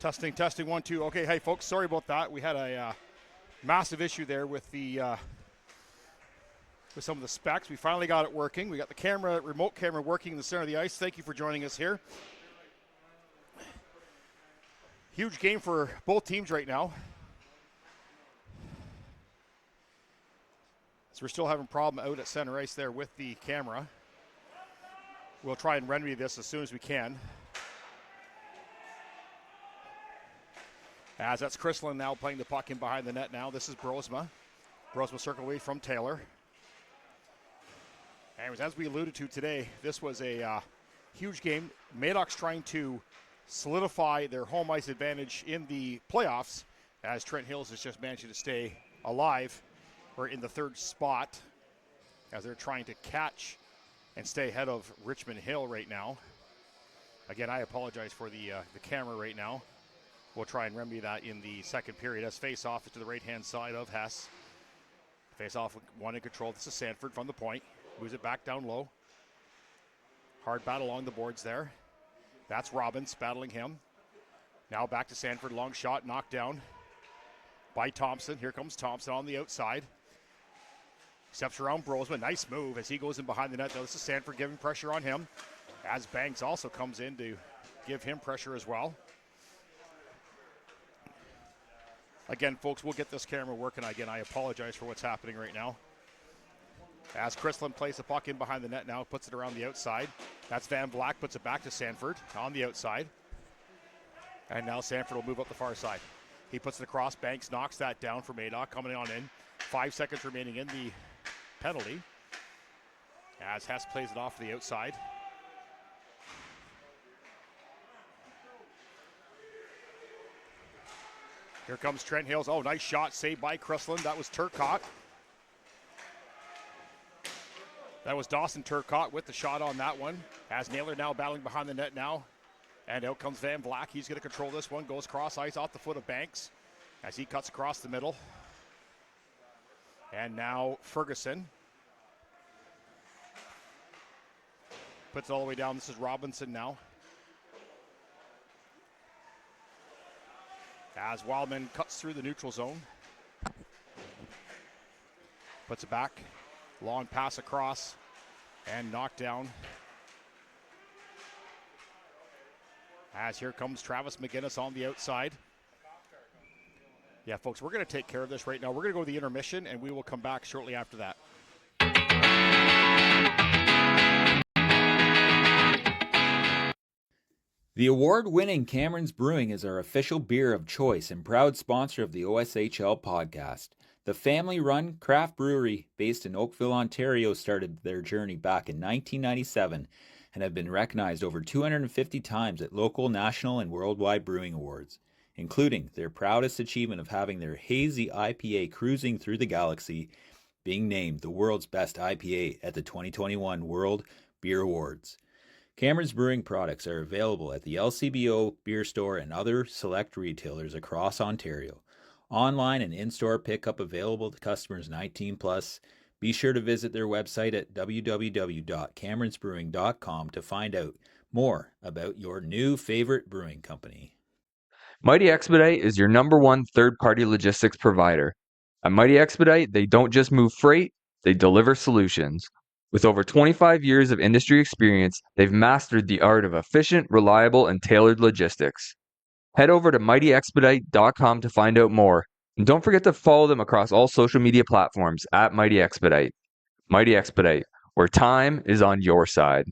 Testing, testing, 1, 2. Okay, hey folks, sorry about that. We had a massive issue there with the with some of the specs. We finally got it working. We got the camera, remote camera working in the center of the ice. Thank you for joining us here. Huge game for both teams right now. So we're still having a problem out at center ice there with the camera. We'll try and remedy this as soon as we can. As that's Chrislin now playing the puck in behind the net now. This is Brosma. Brosma circle away from Taylor. Anyways, as we alluded to today, this was a huge game. Madoc's trying to solidify their home ice advantage in the playoffs, as Trent Hills is just managing to stay alive. We're in the third spot as they're trying to catch and stay ahead of Richmond Hill right now. Again, I apologize for the camera right now. We'll try and remedy that in the second period as face-off to the right-hand side of Hess. Face-off, one in control. This is Sanford from the point. Moves it back down low. Hard battle along the boards there. That's Robbins battling him. Now back to Sanford. Long shot, knocked down by Thompson. Here comes Thompson on the outside. Steps around Brosman. Nice move as he goes in behind the net, though. This is Sanford giving pressure on him. As Banks also comes in to give him pressure as well. Again, folks, we'll get this camera working. Again, I apologize for what's happening right now. As Chrislin plays the puck in behind the net now, puts it around the outside. That's Van Vleck, puts it back to Sanford on the outside. And now Sanford will move up the far side. He puts it across. Banks knocks that down for Madoc, coming on in. 5 seconds remaining in the penalty. As Hess plays it off to the outside. Here comes Trent Hills. Oh, nice shot saved by Chrislin. That was Turcotte. That was Dawson Turcotte with the shot on that one. As Naylor now battling behind the net now. And out comes Van Vleck. He's going to control this one. Goes cross ice off the foot of Banks as he cuts across the middle. And now Ferguson. Puts it all the way down. This is Robinson now. As Wildman cuts through the neutral zone. Puts it back. Long pass across and knocked down. As here comes Travis McGinnis on the outside. Yeah, folks, we're going to take care of this right now. We're going to go to the intermission, and we will come back shortly after that. The award-winning Cameron's Brewing is our official beer of choice and proud sponsor of the OSHL podcast. The family-run craft brewery based in Oakville, Ontario started their journey back in 1997 and have been recognized over 250 times at local, national, and worldwide brewing awards, including their proudest achievement of having their hazy IPA cruising through the galaxy, being named the world's best IPA at the 2021 World Beer Awards. Cameron's Brewing products are available at the LCBO Beer Store and other select retailers across Ontario. Online and in-store pickup available to customers 19 plus. Be sure to visit their website at www.cameronsbrewing.com to find out more about your new favorite brewing company. Mighty Expedite is your #1 third-party logistics provider. At Mighty Expedite, they don't just move freight, they deliver solutions. With over 25 years of industry experience, they've mastered the art of efficient, reliable, and tailored logistics. Head over to mightyexpedite.com to find out more. And don't forget to follow them across all social media platforms at Mighty Expedite. Mighty Expedite, where time is on your side.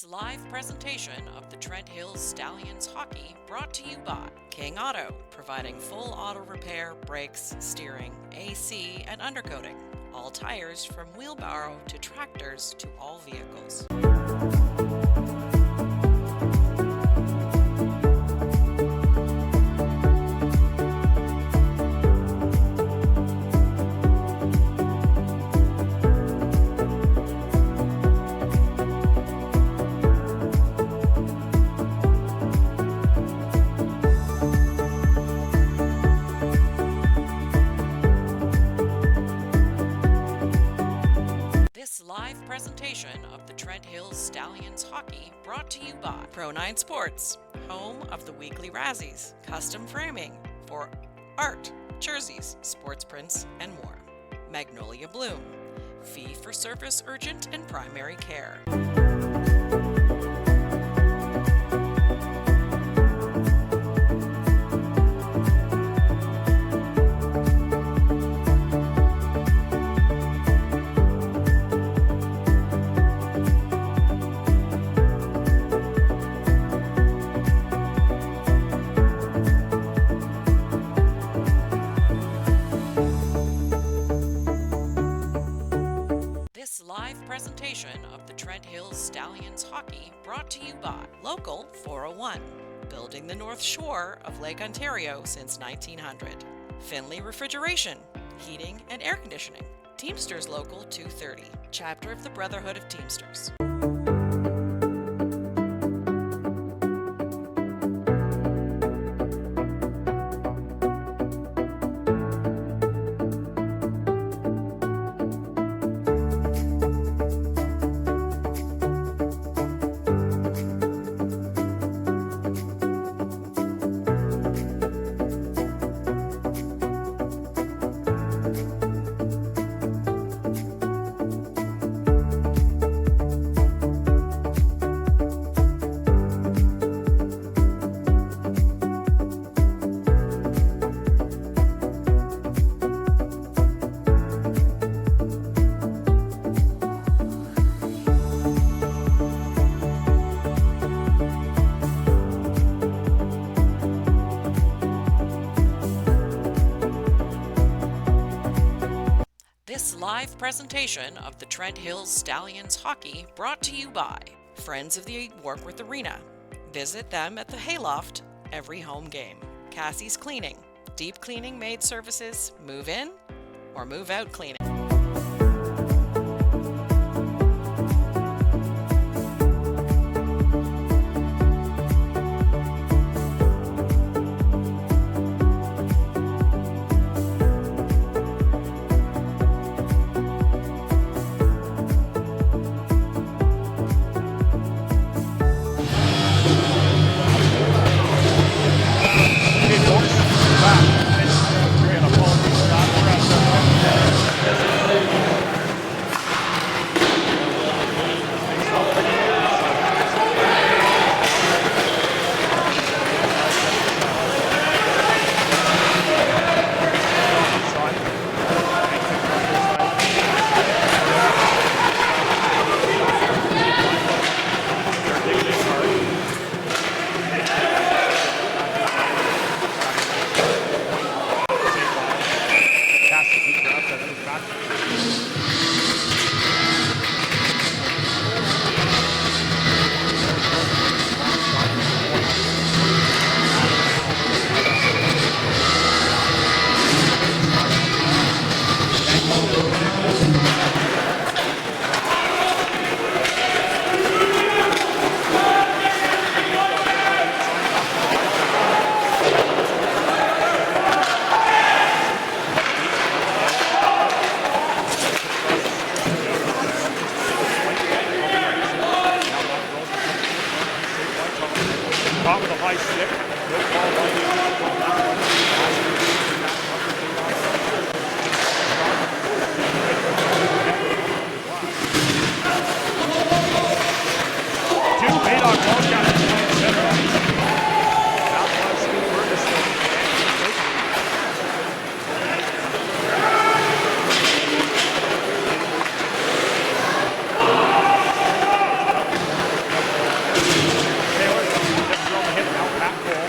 Live presentation of the Trent Hills Stallions hockey brought to you by King Auto, providing full auto repair, brakes, steering, AC, and undercoating. All tires from wheelbarrow to tractors to all vehicles. This live presentation of the Trent Hills Stallions hockey brought to you by Pro9 Sports, home of the weekly Razzies, custom framing for art, jerseys, sports prints, and more. Magnolia Bloom, fee-for-service urgent and primary care. This live presentation of the Trent Hills Stallions hockey brought to you by Local 401, building the North Shore of Lake Ontario since 1900. Finley Refrigeration, heating and air conditioning. Teamsters Local 230, chapter of the Brotherhood of Teamsters. This live presentation of the Trent Hills Stallions hockey brought to you by Friends of the Warkworth Arena. Visit them at the Hayloft every home game. Cassie's Cleaning, deep cleaning maid services, move in or move out cleaning. Top of the high stick. Good ball by two Madoc Wildacts playing center. That was Ferguson. Taylor just throw a hit now. Pat Cole.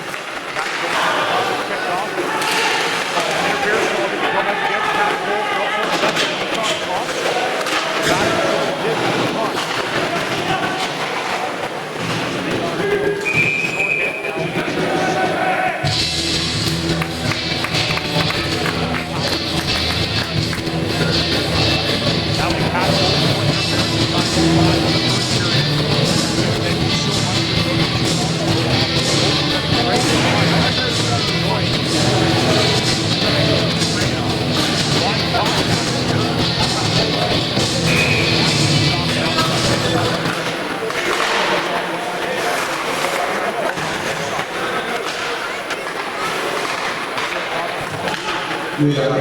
Came back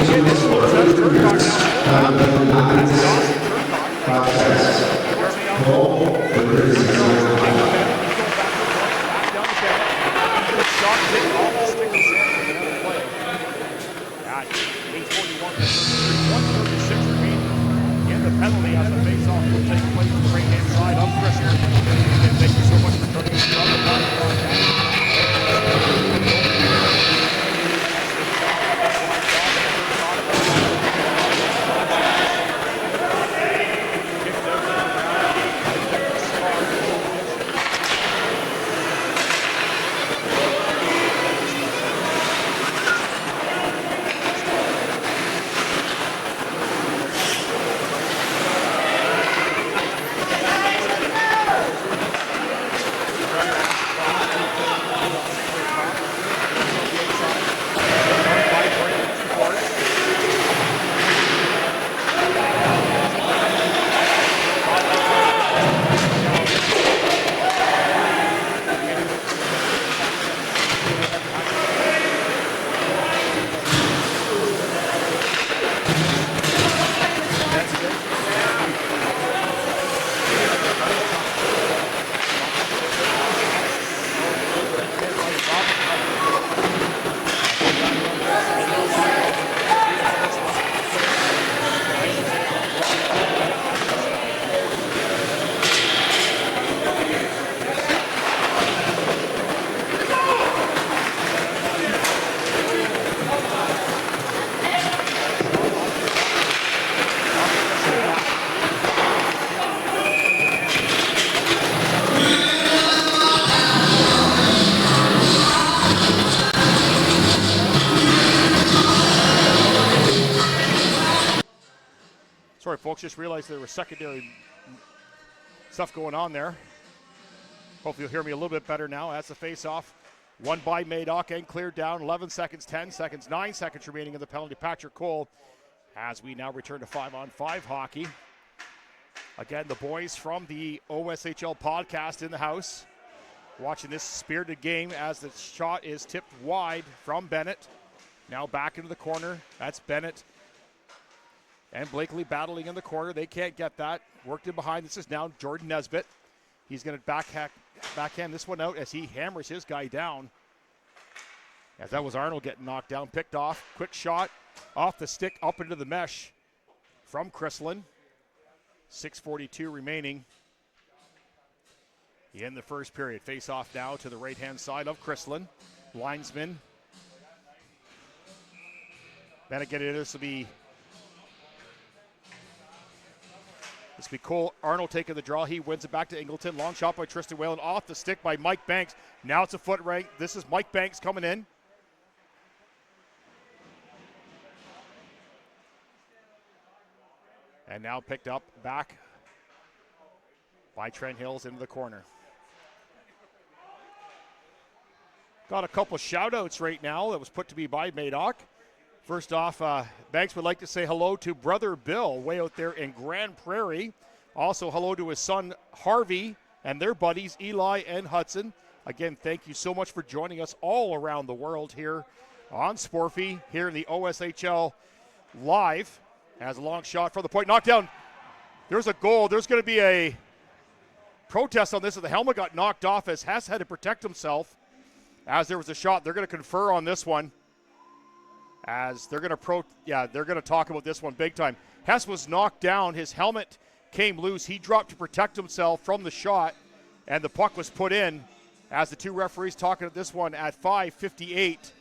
in this one. That's Turcock now. That's Dawson Turcock. Unfortunately, out back down the Bennett. Good shot, hit off the stick of Sanford in the play. At 8:41, 1:36 remaining in the penalty as the face-off will take place on the right-hand side of Christian. Again, thank you so much for joining us on the podcast. Sorry, folks, just realized there was secondary stuff going on there. Hopefully you'll hear me a little bit better now. That's the face-off. Won by Madoc and cleared down. 11 seconds, 10 seconds, 9 seconds remaining in the penalty. Patrick Cole as we now return to 5-on-5 hockey. Again, the boys from the OSHL podcast in the house. Watching this spirited game as the shot is tipped wide from Bennett. Now back into the corner. That's Bennett. And Blakely battling in the corner. They can't get that. Worked in behind. This is now Jordan Nesbitt. He's going to backhand this one out as he hammers his guy down. As that was Arnold getting knocked down. Picked off. Quick shot off the stick up into the mesh from Chrislin. 6:42 remaining in the first period. Face off now to the right-hand side of Chrislin. Linesman. Bennett getting it. This will be Cole. Arnold taking the draw. He wins it back to Ingleton. Long shot by Tristan Whalen. Off the stick by Mike Banks. Now it's a foot rank. This is Mike Banks coming in. And now picked up back by Trent Hills into the corner. Got a couple shout-outs right now that was put to me by Madoc. First off, Banks would like to say hello to brother Bill way out there in Grand Prairie. Also hello to his son Harvey and their buddies Eli and Hudson. Again, thank you so much for joining us all around the world here on Sporfy, here in the OSHL Live. As a long shot for the point, knocked down. There's a goal. There's going to be a protest on this. The helmet got knocked off as Hess had to protect himself as there was a shot. They're going to confer on this one. As they're going to talk about this one big time. Hess was knocked down. His helmet came loose. He dropped to protect himself from the shot, and the puck was put in. As the two referees talking at this one at 5:58.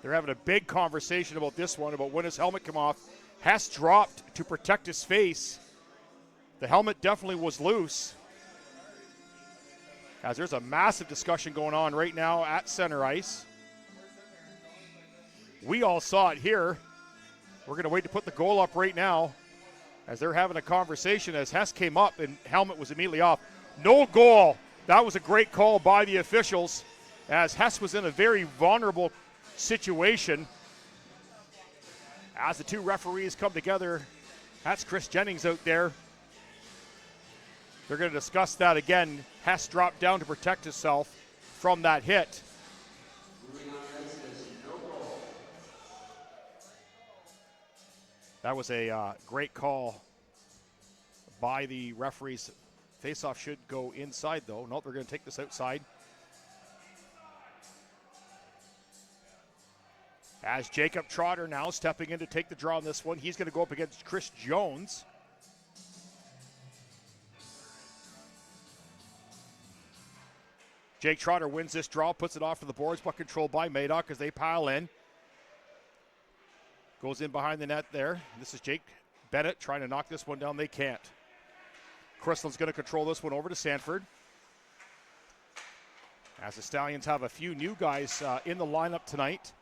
They're having a big conversation about this one, about when his helmet came off. Hess dropped to protect his face. The helmet definitely was loose. As there's a massive discussion going on right now at center ice. We all saw it here. We're going to wait to put the goal up right now as they're having a conversation as Hess came up and helmet was immediately off. No goal. That was a great call by the officials as Hess was in a very vulnerable situation. As the two referees come together, that's Chris Jennings out there. They're going to discuss that again. Hess dropped down to protect himself from that hit. That was a great call by the referees. Faceoff should go inside, though. Nope, they're going to take this outside. As Jacob Trotter now stepping in to take the draw on this one. He's going to go up against Chris Jones. Jake Trotter wins this draw, puts it off to the boards, but controlled by Madoc as they pile in. Goes in behind the net there. This is Jake Bennett trying to knock this one down. They can't. Chrysler's going to control this one over to Sanford. As the Stallions have a few new guys in the lineup tonight.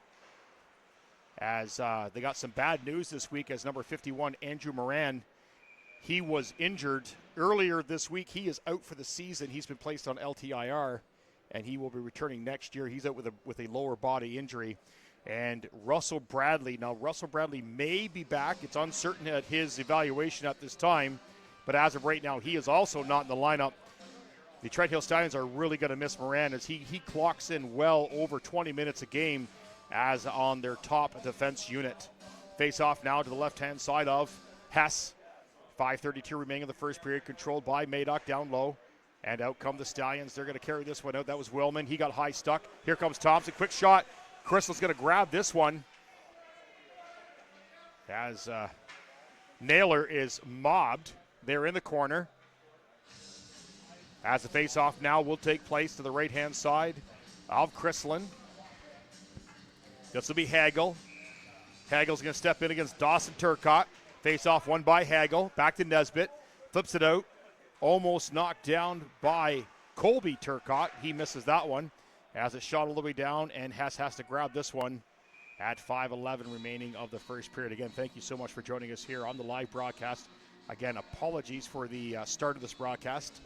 As they got some bad news this week as number 51, Andrew Moran, he was injured earlier this week. He is out for the season. He's been placed on LTIR, and he will be returning next year. He's out with a lower body injury. And Russell Bradley, now Russell Bradley may be back. It's uncertain at his evaluation at this time, but as of right now, he is also not in the lineup. The Trent Hill Stallions are really going to miss Moran as he clocks in well over 20 minutes a game as on their top defense unit. Face off now to the left-hand side of Hess. 5:32 remaining in the first period, controlled by Madoc down low. And out come the Stallions. They're going to carry this one out. That was Willman. He got high stuck. Here comes Thompson. Quick shot. Crystal's going to grab this one. As Naylor is mobbed. They're in the corner. As the face-off now will take place to the right-hand side of Chrislin. This will be Hagel. Hagel's going to step in against Dawson Turcotte. Face-off won by Hagel. Back to Nesbitt. Flips it out. Almost knocked down by Colby Turcotte. He misses that one. As it shot all the way down, and Hess has to grab this one at 5:11 remaining of the first period. Again, thank you so much for joining us here on the live broadcast. Again, apologies for the start of this broadcast.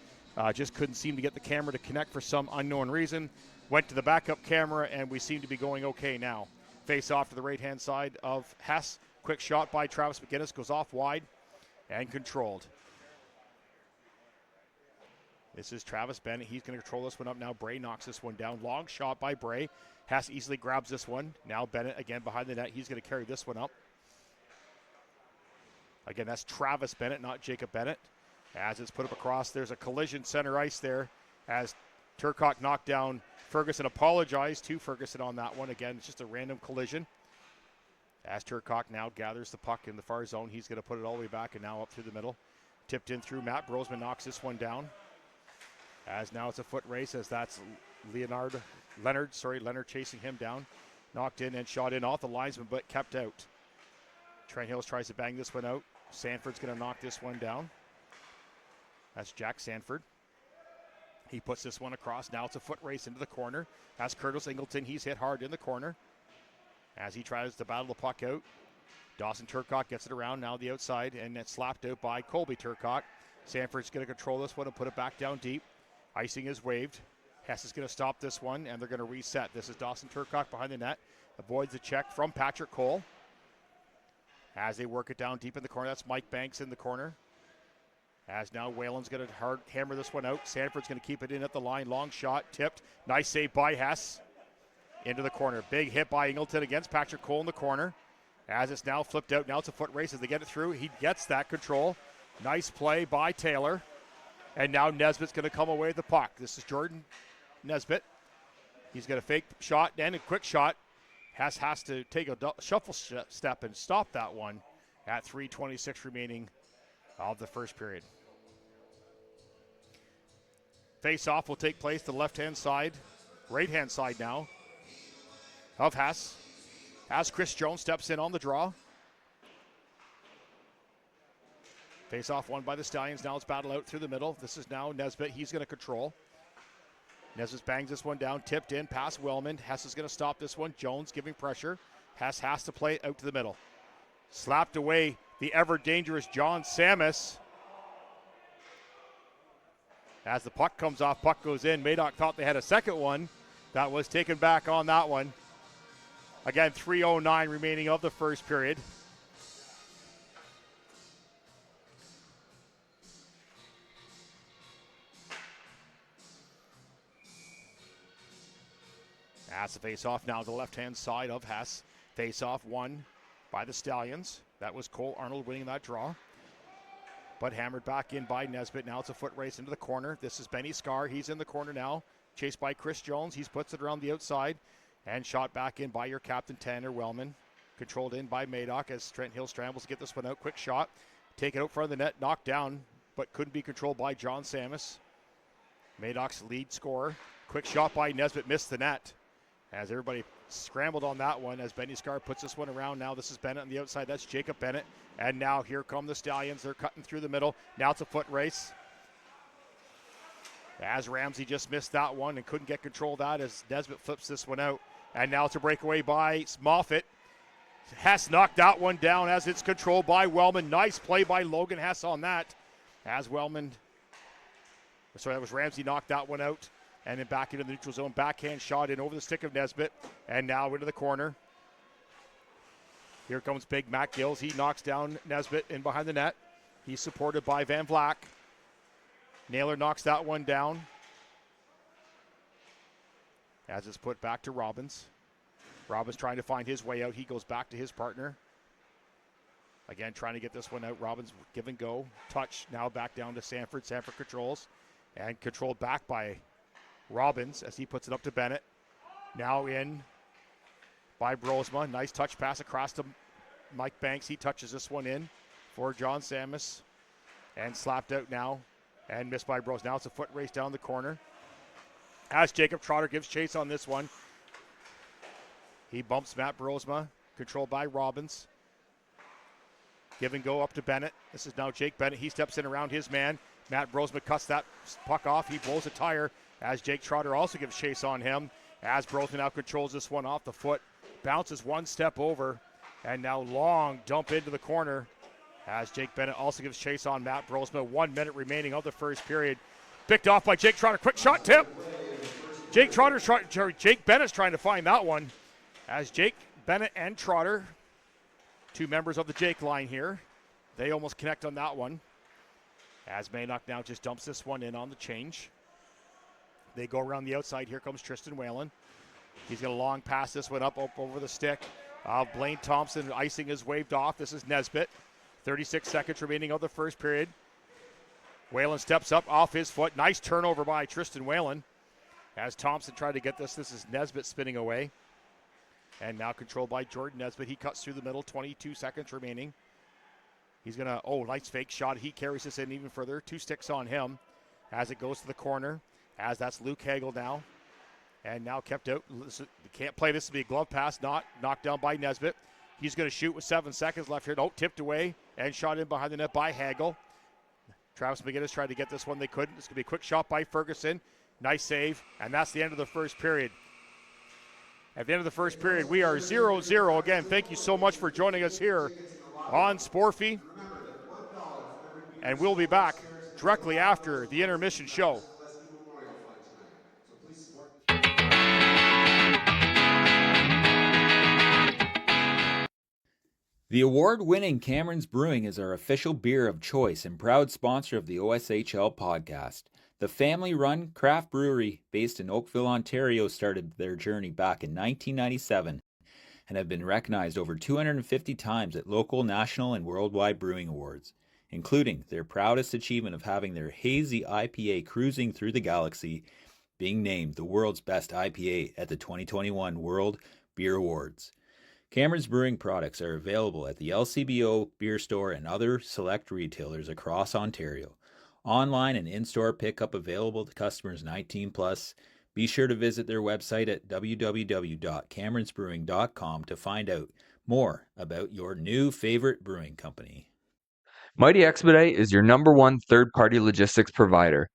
Just couldn't seem to get the camera to connect for some unknown reason. Went to the backup camera, and we seem to be going okay now. Face off to the right-hand side of Hess. Quick shot by Travis McGinnis. Goes off wide and controlled. This is Travis Bennett. He's going to control this one up now. Bray knocks this one down. Long shot by Bray. Hess easily grabs this one. Now Bennett again behind the net. He's going to carry this one up. Again, that's Travis Bennett, not Jacob Bennett. As it's put up across, there's a collision center ice there as Turcotte knocked down Ferguson. Apologized to Ferguson on that one. Again, it's just a random collision. As Turcotte now gathers the puck in the far zone, he's going to put it all the way back and now up through the middle. Tipped in through Matt Brosman, knocks this one down. As now it's a foot race as that's Leonard chasing him down. Knocked in and shot in off the linesman, but kept out. Trent Hills tries to bang this one out. Sanford's going to knock this one down. That's Jack Sanford. He puts this one across. Now it's a foot race into the corner. As Curtis Ingleton, he's hit hard in the corner. As he tries to battle the puck out. Dawson Turcotte gets it around now the outside, and it's slapped out by Colby Turcotte. Sanford's going to control this one and put it back down deep. Icing is waved. Hess is going to stop this one, and they're going to reset. This is Dawson Turcotte behind the net. Avoids the check from Patrick Cole. As they work it down deep in the corner, that's Mike Banks in the corner. As now Whalen's going to hard hammer this one out. Sanford's going to keep it in at the line. Long shot, tipped. Nice save by Hess. Into the corner. Big hit by Ingleton against Patrick Cole in the corner. As it's now flipped out. Now it's a foot race as they get it through. He gets that control. Nice play by Taylor. And now Nesbitt's going to come away with the puck. This is Jordan Nesbitt. He's got a fake shot and a quick shot. Hess has to take a shuffle step and stop that one at 3:26 remaining of the first period. Face-off will take place to the left-hand side, right-hand side now of Hess. As Chris Jones steps in on the draw. Face-off won by the Stallions. Now it's battle out through the middle. This is now Nesbitt. He's going to control. Nesbitt bangs this one down. Tipped in past Wellman. Hess is going to stop this one. Jones giving pressure. Hess has to play it out to the middle. Slapped away the ever-dangerous John Samus. As the puck comes off, puck goes in. Madoc thought they had a second one. That was taken back on that one. Again, 3:09 remaining of the first period. As the face-off now to the left-hand side of Hess. Face-off won by the Stallions. That was Cole Arnold winning that draw. But hammered back in by Nesbitt. Now it's a foot race into the corner. This is Benny Scar. He's in the corner now. Chased by Chris Jones. He puts it around the outside. And shot back in by your captain, Tanner Wellman. Controlled in by Madoc as Trent Hill scrambles to get this one out. Quick shot. Take it out front of the net. Knocked down, but couldn't be controlled by John Samus. Madoc's lead scorer. Quick shot by Nesbitt. Missed the net. As everybody scrambled on that one as Benny Scar puts this one around. Now this is Bennett on the outside. That's Jacob Bennett. And now here come the Stallions. They're cutting through the middle. Now it's a foot race. As Ramsey just missed that one and couldn't get control of that as Nesbitt flips this one out. And now it's a breakaway by Moffat. Hess knocked that one down as it's controlled by Wellman. Nice play by Logan Hess on that. As Wellman, sorry, that was Ramsey knocked that one out. And then back into the neutral zone. Backhand shot in over the stick of Nesbitt. And now into the corner. Here comes big Matt Gills. He knocks down Nesbitt in behind the net. He's supported by Van Vlack. Naylor knocks that one down. As it's put back to Robbins. Robbins trying to find his way out. He goes back to his partner. Again, trying to get this one out. Robbins give and go. Touch now back down to Sanford. Sanford controls. And controlled back by Robbins as he puts it up to Bennett. Now in by Brosma. Nice touch pass across to Mike Banks. He touches this one in for John Samus. And slapped out now. And missed by Brosma. Now it's a foot race down the corner. As Jacob Trotter gives chase on this one. He bumps Matt Brosma. Controlled by Robbins. Give and go up to Bennett. This is now Jake Bennett. He steps in around his man. Matt Brosma cuts that puck off. He blows a tire as Jake Trotter also gives chase on him. As Brosma now controls this one off the foot. Bounces one step over. And now long dump into the corner as Jake Bennett also gives chase on Matt Brosma. 1 minute remaining of the first period. Picked off by Jake Trotter. Quick shot tip. Jake Bennett's trying to find that one. As Jake Bennett and Trotter, two members of the Jake line here, they almost connect on that one. As Madoc now just dumps this one in on the change. They go around the outside. Here comes Tristan Whalen. He's going to long pass this one up over the stick. Blaine Thompson icing is waved off. This is Nesbitt. 36 seconds remaining of the first period. Whalen steps up off his foot. Nice turnover by Tristan Whalen. As Thompson tried to get this is Nesbitt spinning away. And now controlled by Jordan Nesbitt. He cuts through the middle. 22 seconds remaining. He's going to, nice fake shot. He carries this in even further. 2 sticks on him as it goes to the corner. As that's Luke Hagel now. And now kept out. Can't play this to be a glove pass. Not knocked down by Nesbitt. He's going to shoot with 7 seconds left here. Tipped away and shot in behind the net by Hagel. Travis McGinnis tried to get this one. They couldn't. It's going to be a quick shot by Ferguson. Nice save. And that's the end of the first period. At the end of the first period, we are 0-0. Again, thank you so much for joining us here on Sporfy. And we'll be back directly after the intermission show. The award-winning Cameron's Brewing is our official beer of choice and proud sponsor of the OSHL podcast. The family-run craft brewery based in Oakville, Ontario started their journey back in 1997 and have been recognized over 250 times at local, national, and worldwide brewing awards, including their proudest achievement of having their hazy IPA cruising through the galaxy being named the world's best IPA at the 2021 World Beer Awards. Cameron's Brewing products are available at the LCBO Beer Store and other select retailers across Ontario. Online and in-store pickup available to customers 19 plus. Be sure to visit their website at www.cameronsbrewing.com to find out more about your new favorite brewing company. Mighty Expedite is your #1 third-party logistics provider.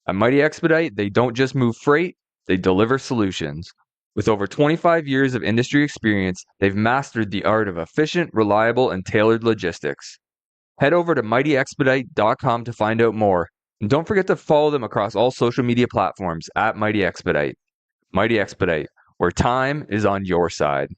At Mighty Expedite, they don't just move freight, they deliver solutions. With over 25 years of industry experience, they've mastered the art of efficient, reliable, and tailored logistics. Head over to mightyexpedite.com to find out more. And don't forget to follow them across all social media platforms at Mighty Expedite. Mighty Expedite, where time is on your side.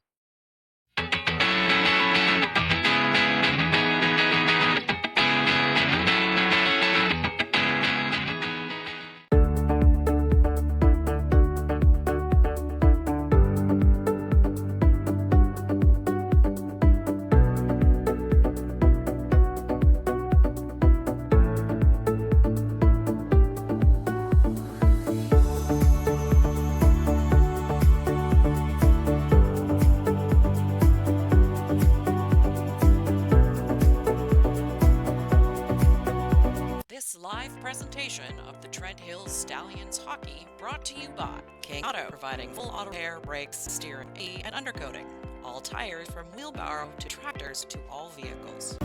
of the Trent Hills Stallions hockey brought to you by King Auto, providing full auto repair, brakes, steering, and undercoating. All tires from wheelbarrow to tractors to all vehicles.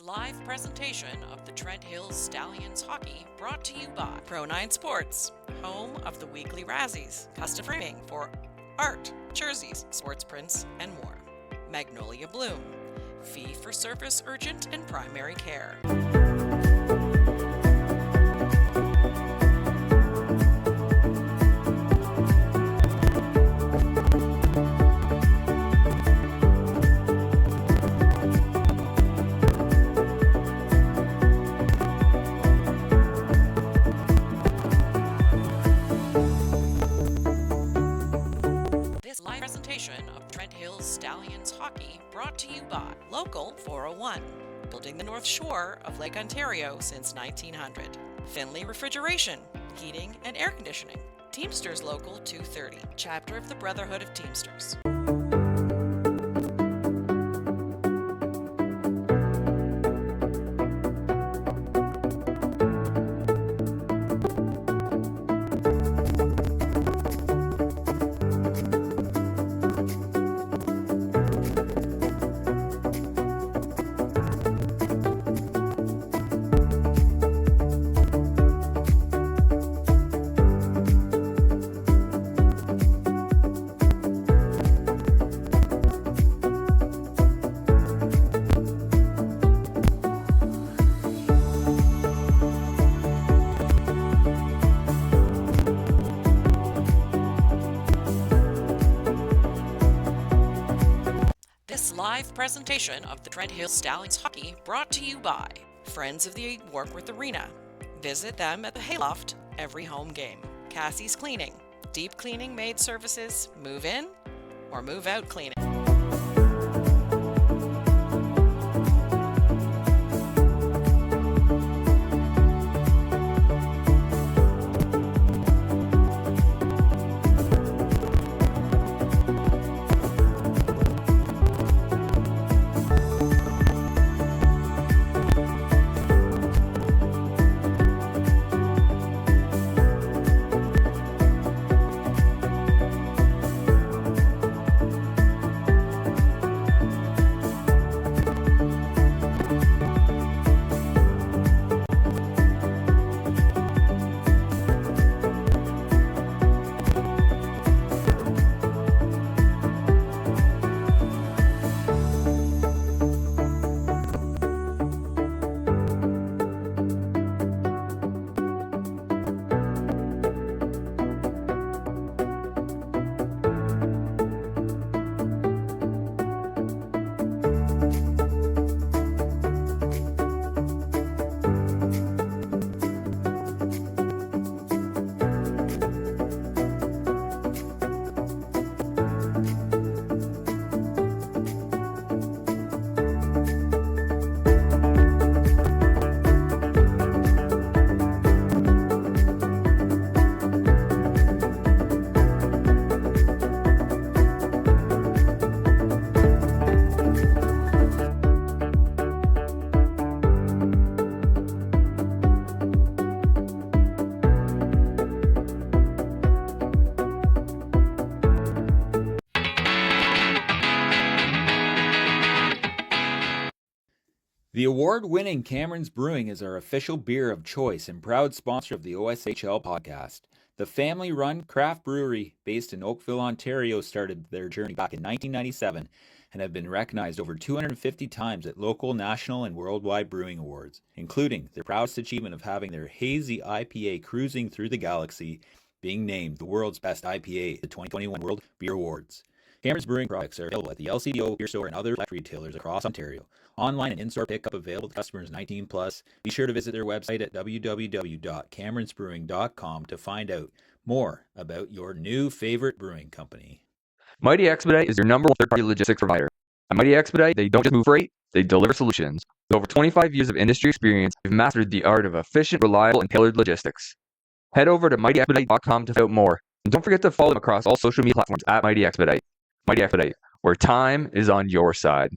Live presentation of the Trent Hills Stallions hockey brought to you by Pro9 Sports, home of the weekly Razzies, custom framing for art, jerseys, sports prints, and more. Magnolia Bloom, fee-for-service urgent and primary care. Live presentation of Trent Hills Stallions hockey brought to you by Local 401, building the North Shore of Lake Ontario since 1900. Finley Refrigeration, Heating and Air Conditioning. Teamsters Local 230, chapter of the Brotherhood of Teamsters. Live presentation of the Trent Hills Stallions hockey brought to you by Friends of the Warkworth Arena. Visit them at the Hayloft every home game. Cassie's Cleaning, deep cleaning maid services, move in or move out cleaning. The award-winning Cameron's Brewing is our official beer of choice and proud sponsor of the OSHL podcast. The family-run craft brewery based in Oakville, Ontario started their journey back in 1997 and have been recognized over 250 times at local, national, and worldwide brewing awards, including their proudest achievement of having their hazy IPA Cruising Through the Galaxy being named the world's best IPA at the 2021 World Beer Awards. Cameron's Brewing products are available at the LCBO Beer Store and other select retailers across Ontario. Online and in-store pickup available to customers 19 plus. Be sure to visit their website at www.cameronsbrewing.com to find out more about your new favorite brewing company. Mighty Expedite is your number one third-party logistics provider. At Mighty Expedite, they don't just move freight, they deliver solutions. With over 25 years of industry experience, they've mastered the art of efficient, reliable, and tailored logistics. Head over to mightyexpedite.com to find out more. And don't forget to follow them across all social media platforms at Mighty Expedite. Mighty Expedite, where time is on your side.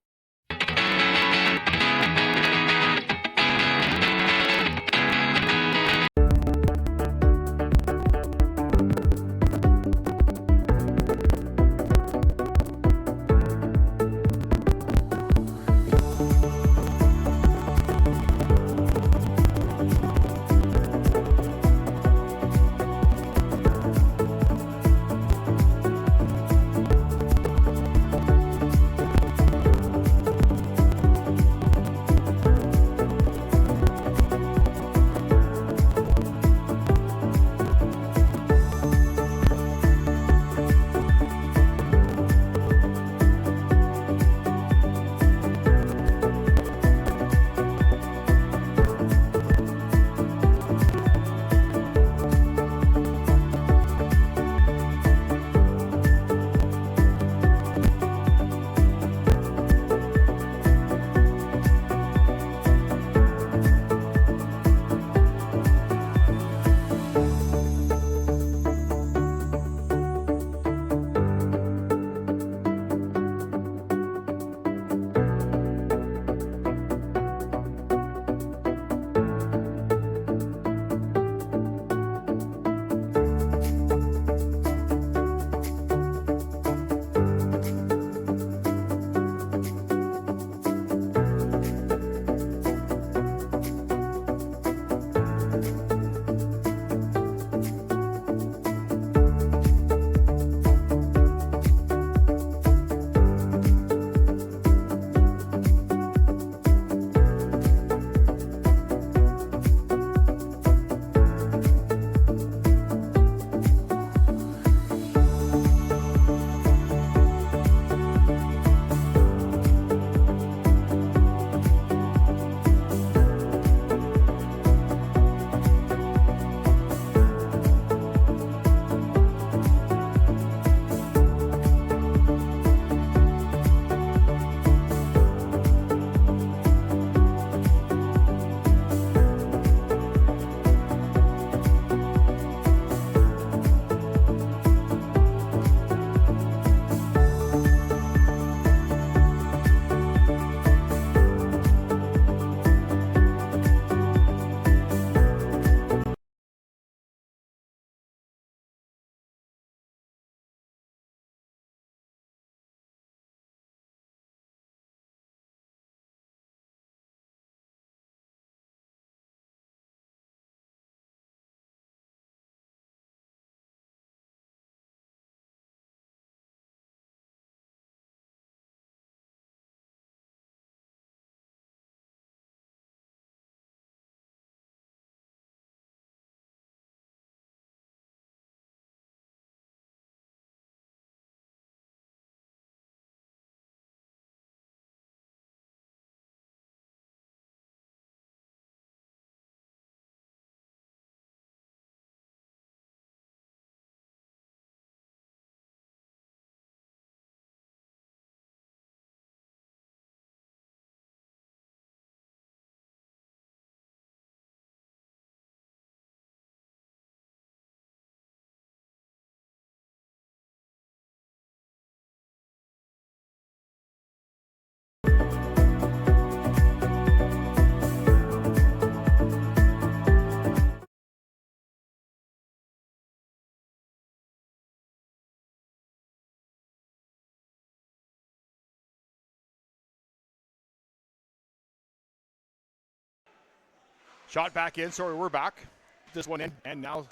Shot back in. Sorry, we're back. This one in, and now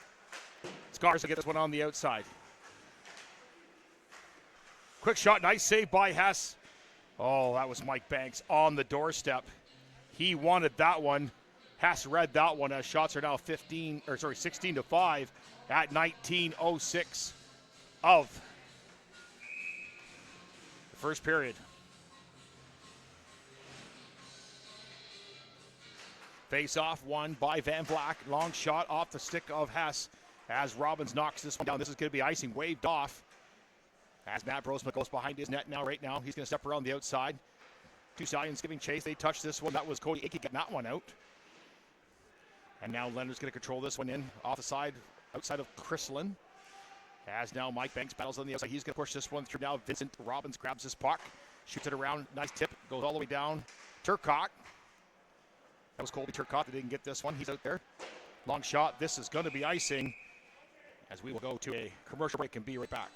Scars will get this one on the outside. Quick shot, nice save by Hess. Oh, that was Mike Banks on the doorstep. He wanted that one. Hess read that one as shots are now 16 to 5 at 19:06 of the first period. Face off won by Van Vlack. Long shot off the stick of Hess as Robbins knocks this one down. This is going to be icing, waved off As Matt Brosma goes behind his net right now. He's going to step around the outside. Two Stallions giving chase. They touch this one. That was Cody Icky getting that one out. And now Leonard's going to control this one in off the side, outside of Chrislin. As now Mike Banks battles on the outside. He's going to push this one through now. Vincent Robbins grabs his puck, shoots it around. Nice tip. Goes all the way down. Turcotte. That was Colby Turcotte that didn't get this one. He's out there. Long shot. This is going to be icing. As we will go to a commercial break and be right back.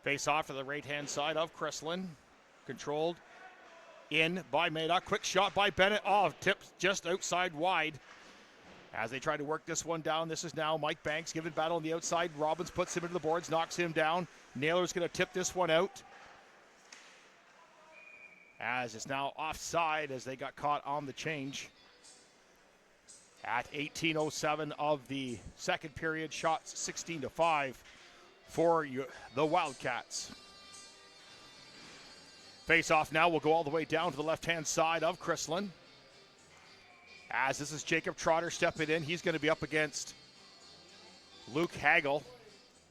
Face off to the right-hand side of Chrislin. Controlled in by Madoc. Quick shot by Bennett. Oh, tips just outside wide. As they try to work this one down, this is now Mike Banks giving battle on the outside. Robbins puts him into the boards, knocks him down. Naylor's going to tip this one out. As it's now offside as they got caught on the change. At 18:07 of the second period, shots 16-5. For the Wildcats. Face off now will go all the way down to the left-hand side of Chrislin. As this is Jacob Trotter stepping in. He's going to be up against Luke Hagel.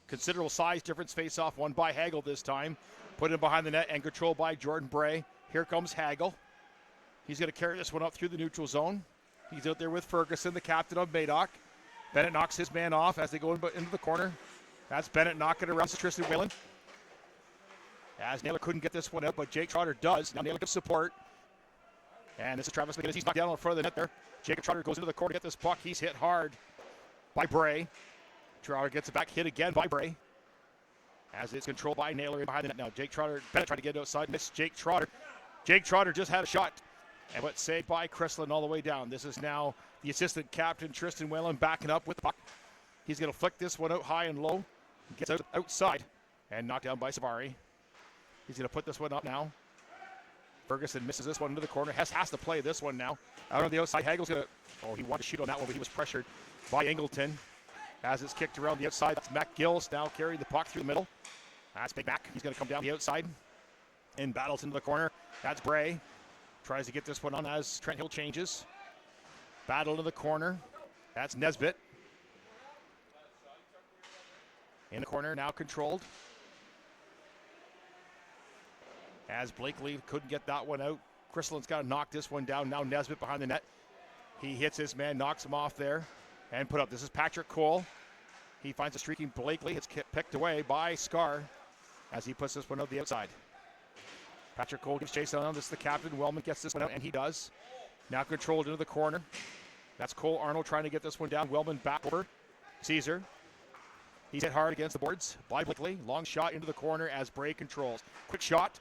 Considerable size difference. Face off won by Hagel this time. Put in behind the net and controlled by Jordan Bray. Here comes Hagel. He's going to carry this one up through the neutral zone. He's out there with Ferguson, the captain of Madoc. Bennett knocks his man off as they go into the corner. That's Bennett knocking it around to Tristan Whalen. As Naylor couldn't get this one out, but Jake Trotter does. Now Naylor gives support. And this is Travis McGinnis. He's knocked down in front of the net there. Jacob Trotter goes into the corner to get this puck. He's hit hard by Bray. Trotter gets it back, hit again by Bray. As it's controlled by Naylor in behind the net now. Bennett trying to get it outside. Missed Jake Trotter. Jake Trotter just had a shot. And what's saved by Chrislin all the way down. This is now the assistant captain, Tristan Whalen, backing up with the puck. He's going to flick this one out high and low. Gets outside and knocked down by Savari. He's going to put this one up now. Ferguson misses this one into the corner. Has to play this one now. Out on the outside, Hagel's going to... Oh, he wanted to shoot on that one, but he was pressured by Ingleton. As it's kicked around the outside, that's Mac Gills now carrying the puck through the middle. That's Big Mac. He's going to come down the outside and battles into the corner. That's Bray. Tries to get this one on as Trent Hill changes. Battle to the corner. That's Nesbitt. In the corner, now controlled. As Blakely couldn't get that one out. Chrislin's got to knock this one down. Now Nesbitt behind the net. He hits his man, knocks him off there, and put up. This is Patrick Cole. He finds a streaking Blakely. It's picked away by Scar as he puts this one out the outside. Patrick Cole gives chase on. This is the captain. Wellman gets this one out, and he does. Now controlled into the corner. That's Cole Arnold trying to get this one down. Wellman back over. Caesar. He's hit hard against the boards by Blakely. Long shot into the corner as Bray controls. Quick shot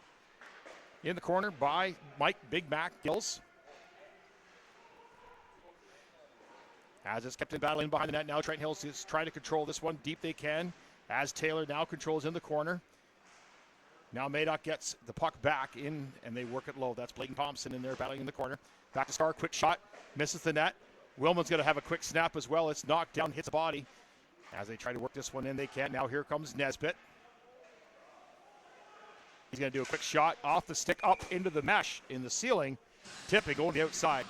in the corner by Big Mac Gills. As it's kept in battle in behind the net now, Trent Hills is trying to control this one deep they can. As Taylor now controls in the corner. Now Madoc gets the puck back in and they work it low. That's Bladen Thompson in there battling in the corner. Back to Star, quick shot, misses the net. Willman's going to have a quick snap as well. It's knocked down, hits the body. As they try to work this one in, they can't. Now here comes Nesbitt. He's going to do a quick shot off the stick up into the mesh in the ceiling. Tipping going to the outside.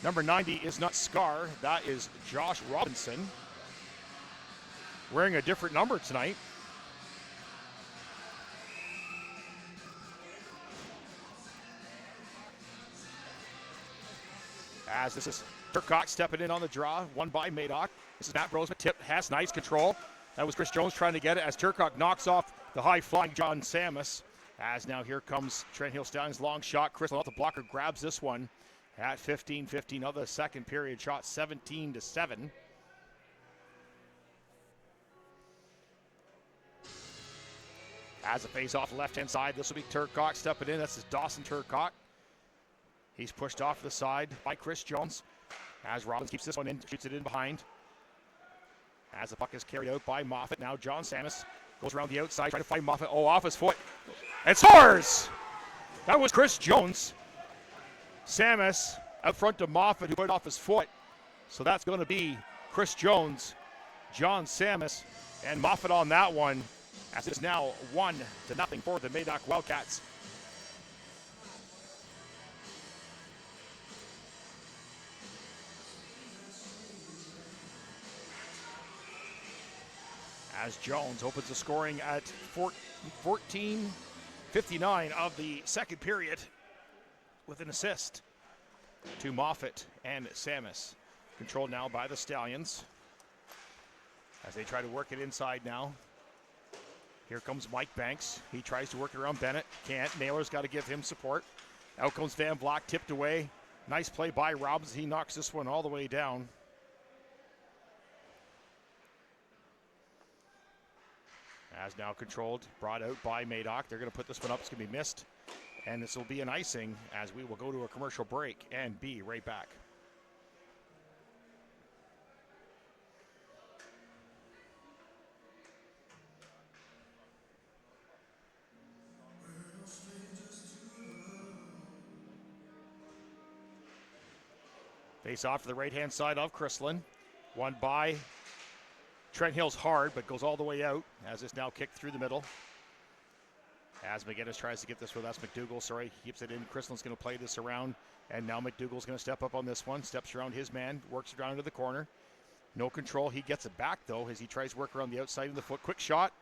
Number 90 is not Scar. That is Josh Robinson. Wearing a different number tonight. As this is Turcotte stepping in on the draw, won by Madoc. This is Matt Brosma, tip, has nice control. That was Chris Jones trying to get it as Turcotte knocks off the high-flying John Samus. As now here comes Trent Hill Stallions, long shot. Chris off the blocker grabs this one at 15-15 of the second period. Shot 17-7. As a face-off left-hand side, this will be Turcotte stepping in. This is Dawson Turcotte. He's pushed off the side by Chris Jones. As Robbins keeps this one in, shoots it in behind. As the puck is carried out by Moffat. Now John Samus goes around the outside, trying to find Moffat. Oh, off his foot. And scores! That was Chris Jones. Samus out front to Moffat, who put it off his foot. So that's going to be Chris Jones. John Samus, and Moffat on that one, as it's now 1-0 for the Madoc Wildcats. As Jones opens the scoring at 14:59 of the second period with an assist to Moffat and Samus. Controlled now by the Stallions as they try to work it inside now. Here comes Mike Banks. He tries to work it around Bennett. Can't. Naylor's got to give him support. Out comes Van Vlock, tipped away. Nice play by Robbins. He knocks this one all the way down. As now controlled, brought out by Madoc. They're going to put this one up. It's going to be missed. And this will be an icing as we will go to a commercial break and be right back. Face off to the right-hand side of Chrislin. Won by Trent Hill's hard, but goes all the way out as it's now kicked through the middle. As McGinnis tries to get this with us, McDougall, sorry, keeps it in. Chrislin's going to play this around, and now McDougall's going to step up on this one. Steps around his man, works it around to the corner. No control. He gets it back, though, as he tries to work around the outside of the foot. Quick shot,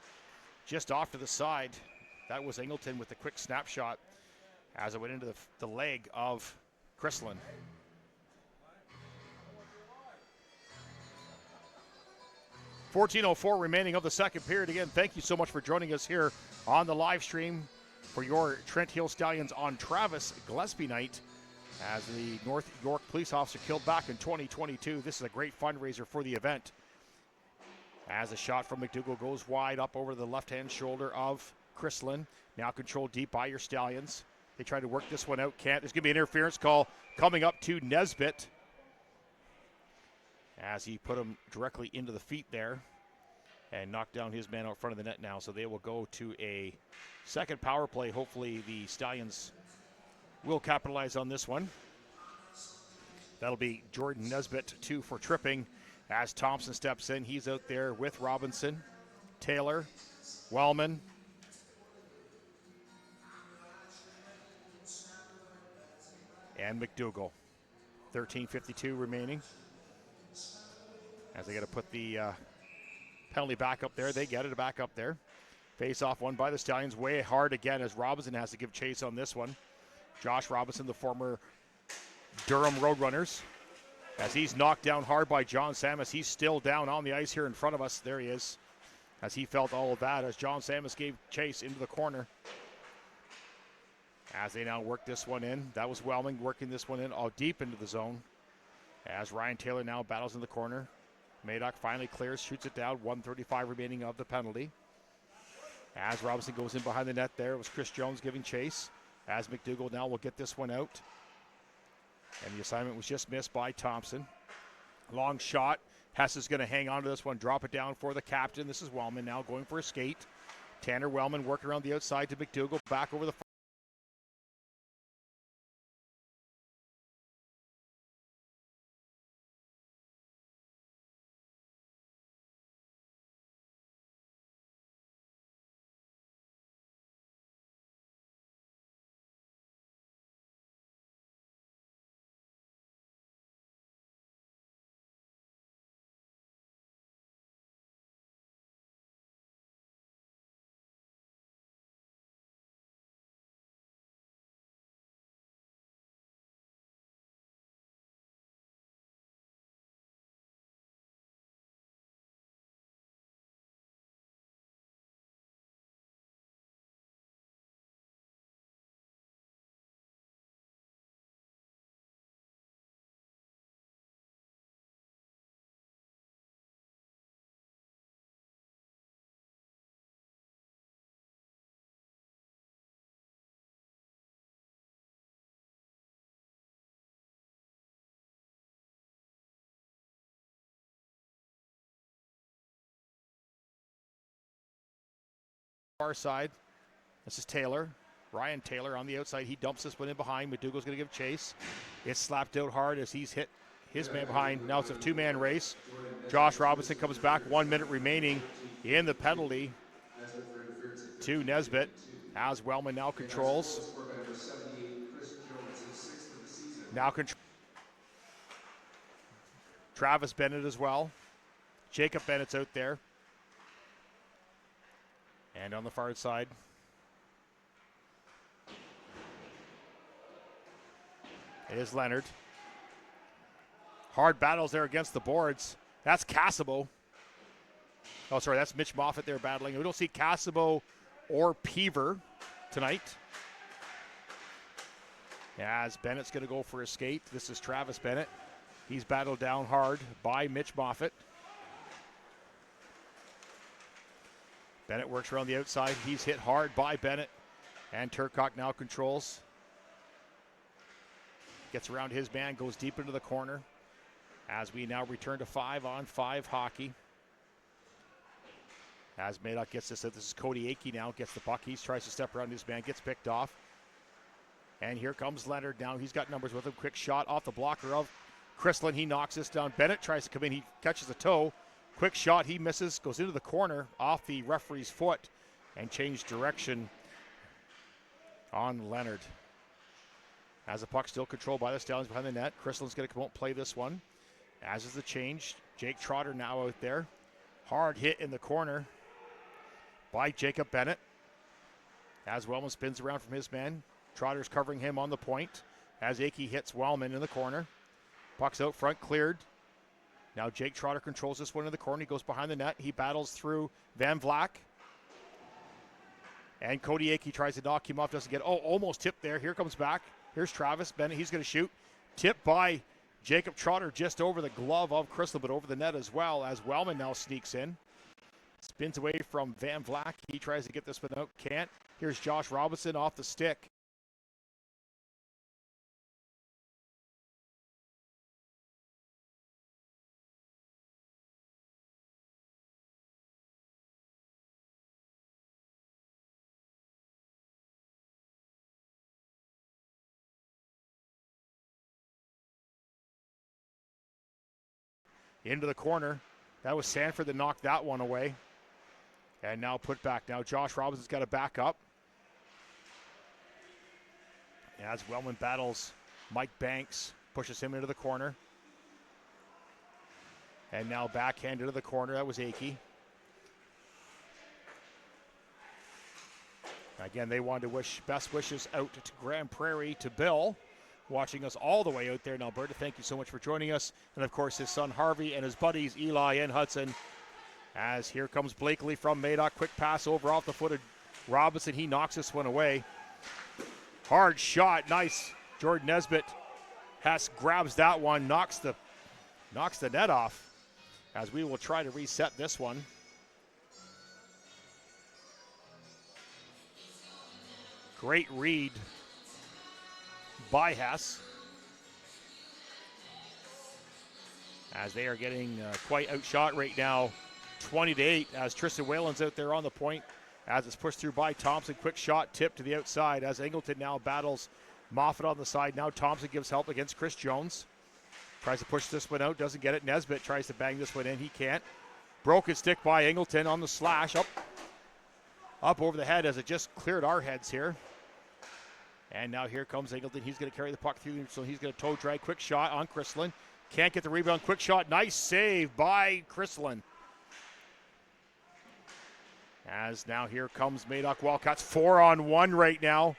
just off to the side. That was Ingleton with the quick snapshot as it went into the leg of Chrislin. 14:04 remaining of the second period. Again, thank you so much for joining us here on the live stream for your Trent Hill Stallions on Travis Gillespie night. As the North York police officer killed back in 2022. This is a great fundraiser for the event. As a shot from McDougall goes wide up over the left-hand shoulder of Chrislin. Now controlled deep by your Stallions. They try to work this one out. Can't. There's going to be an interference call coming up to Nesbitt, as he put him directly into the feet there and knocked down his man out front of the net now. So they will go to a second power play. Hopefully the Stallions will capitalize on this one. That'll be Jordan Nesbitt, 2 for tripping, as Thompson steps in. He's out there with Robinson, Taylor, Wellman, and McDougall. 13:52 remaining. As they got to put the penalty back up there. They get it back up there. Face off one by the Stallions. Way hard again as Robinson has to give chase on this one. Josh Robinson, the former Durham Roadrunners. As he's knocked down hard by John Samus. He's still down on the ice here in front of us. There he is. As he felt all of that as John Samus gave chase into the corner. As they now work this one in. That was Wellman working this one in all deep into the zone. As Ryan Taylor now battles in the corner. Madoc finally clears, shoots it down. 1:35 remaining of the penalty. As Robinson goes in behind the net there, it was Chris Jones giving chase. As McDougall now will get this one out. And the assignment was just missed by Thompson. Long shot. Hess is going to hang on to this one, drop it down for the captain. This is Wellman now going for a skate. Tanner Wellman working around the outside to McDougall, back over the far side. This is Taylor. Ryan Taylor on the outside. He dumps this one in behind. McDougall's going to give chase. It's slapped out hard as he's hit his man behind. Now it's a two-man race. Josh Robinson comes back, 1 minute remaining in the penalty to Nesbitt. As Wellman now controls. Travis Bennett as well. Jacob Bennett's out there. And on the far side, it is Leonard. Hard battles there against the boards. That's Casabo. Oh, sorry, that's Mitch Moffat there battling. We don't see Casabo or Peaver tonight. As Bennett's going to go for a skate. This is Travis Bennett. He's battled down hard by Mitch Moffat. Bennett works around the outside. He's hit hard by Bennett. And Turcotte now controls. Gets around his man, goes deep into the corner. As we now return to 5-on-5 hockey. As Madoc gets this is Cody Akey now, gets the puck. He tries to step around his man, gets picked off. And here comes Leonard now. He's got numbers with him. Quick shot off the blocker of Chrislin. He knocks this down. Bennett tries to come in. He catches a toe. Quick shot. He misses. Goes into the corner off the referee's foot and changed direction on Leonard. As the puck still controlled by the Stallions behind the net. Chrislin's going to come out and play this one. As is the change. Jake Trotter now out there. Hard hit in the corner by Jacob Bennett. As Wellman spins around from his man. Trotter's covering him on the point. As Akey hits Wellman in the corner. Puck's out front, cleared. Now Jake Trotter controls this one in the corner. He goes behind the net. He battles through Van Vlack. And Cody Akey tries to knock him off. Doesn't get, almost tipped there. Here comes back. Here's Travis Bennett. He's going to shoot. Tipped by Jacob Trotter just over the glove of Crystal, but over the net as well, as Wellman now sneaks in. Spins away from Van Vlack. He tries to get this one out. Can't. Here's Josh Robinson off the stick. Into the corner. That was Sanford that knocked that one away. And now put back. Now Josh Robinson's got to back up. As Wellman battles Mike Banks, pushes him into the corner. And now backhand into the corner. That was Akey. Again, they wanted to wish best wishes out to Grand Prairie, to Bill, watching us all the way out there in Alberta. Thank you so much for joining us. And of course, his son Harvey and his buddies Eli and Hudson. As here comes Blakely from Madoc. Quick pass over off the foot of Robinson. He knocks this one away. Hard shot. Nice. Jordan Nesbitt grabs that one, knocks the net off. As we will try to reset this one. Great read by Hess. As they are getting quite outshot right now, 20-8, as Tristan Whalen's out there on the point. As it's pushed through by Thompson. Quick shot, tip to the outside as Angleton now battles Moffat on the side. Now Thompson gives help against Chris Jones. Tries to push this one out, doesn't get it. Nesbitt tries to bang this one in, he can't. Broken stick by Angleton on the slash. Up over the head as it just cleared our heads here. And now here comes Angleton. He's going to carry the puck through, so he's going to toe drag. Quick shot on Chrislin. Can't get the rebound. Quick shot. Nice save by Chrislin. As now here comes Madoc Wildcats. 4-on-1 right now.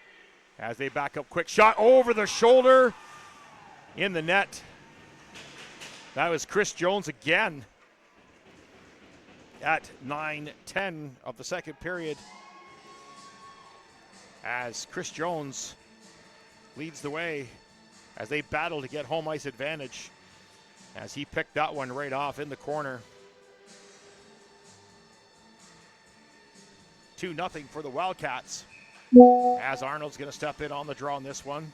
As they back up. Quick shot over the shoulder. In the net. That was Chris Jones again. At 9:10 of the second period. As Chris Jones leads the way as they battle to get home ice advantage. As he picked that one right off in the corner. 2-0 for the Wildcats. As Arnold's going to step in on the draw on this one.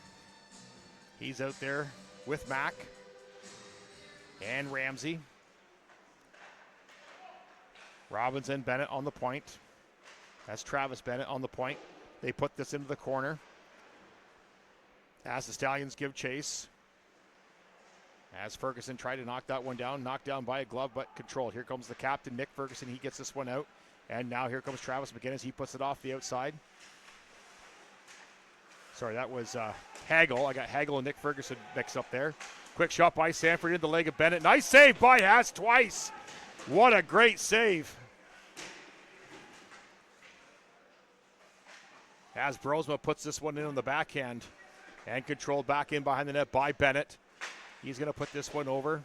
He's out there with Mack and Ramsey. Robinson, Bennett on the point. That's Travis Bennett on the point. They put this into the corner. As the Stallions give chase. As Ferguson tried to knock that one down, knocked down by a glove, but controlled. Here comes the captain, Nick Ferguson. He gets this one out. And now here comes Travis McGinnis. He puts it off the outside. Sorry, that was Hagel. I got Hagel and Nick Ferguson mixed up there. Quick shot by Sanford into the leg of Bennett. Nice save by Haas twice. What a great save. As Brosma puts this one in on the backhand and controlled back in behind the net by Bennett. He's going to put this one over.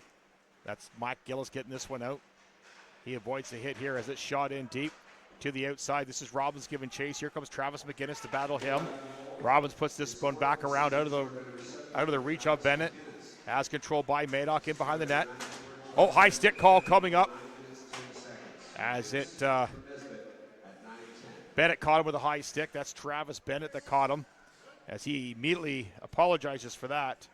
That's Mike Gillis getting this one out. He avoids the hit here as it's shot in deep to the outside. This is Robbins giving chase. Here comes Travis McGinnis to battle him. Robbins puts this one back around out of the reach of Bennett. As controlled by Madoc in behind the net. Oh, high stick call coming up. As it Bennett caught him with a high stick. That's Travis Bennett that caught him. As he immediately apologizes for that.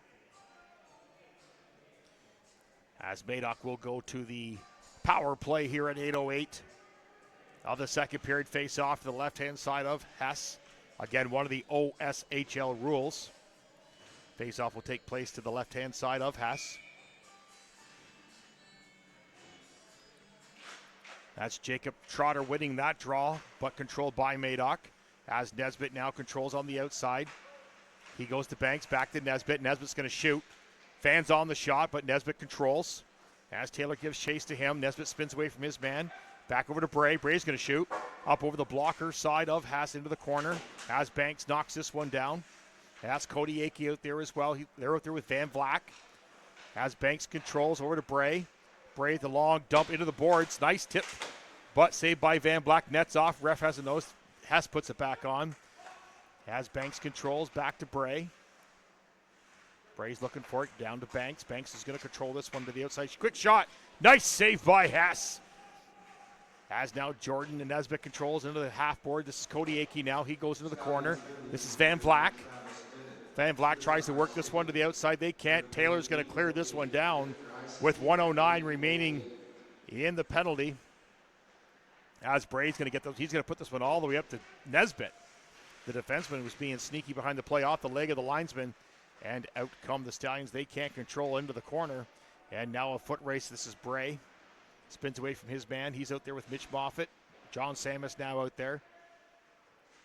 As Madoc will go to the power play here at 8:08 of the second period. Face off to the left-hand side of Hess. Again, one of the OSHL rules. Face off will take place to the left-hand side of Hess. That's Jacob Trotter winning that draw, but controlled by Madoc. As Nesbitt now controls on the outside. He goes to Banks, back to Nesbitt. Nesbitt's going to shoot. Fans on the shot, but Nesbitt controls. As Taylor gives chase to him, Nesbitt spins away from his man. Back over to Bray. Bray's going to shoot. Up over the blocker side of Haas into the corner. As Banks knocks this one down. That's Cody Akey out there as well. They're out there with Van Vlack. As Banks controls over to Bray. Bray, the long dump into the boards. Nice tip, but saved by Van Vlack. Nets off. Ref has a nose. Hess puts it back on. As Banks controls, back to Bray. Bray's looking for it, down to Banks. Banks is going to control this one to the outside. Quick shot. Nice save by Hess. As now Jordan and Nesbitt controls into the half board. This is Cody Akey now. He goes into the corner. This is Van Vlack. Van Vlack tries to work this one to the outside. They can't. Taylor's going to clear this one down with 1:09 remaining in the penalty. As Bray's going to get those. He's going to put this one all the way up to Nesbitt. The defenseman was being sneaky behind the play off the leg of the linesman. And out come the Stallions. They can't control into the corner. And now a foot race. This is Bray. Spins away from his man. He's out there with Mitch Moffat. John Samus now out there.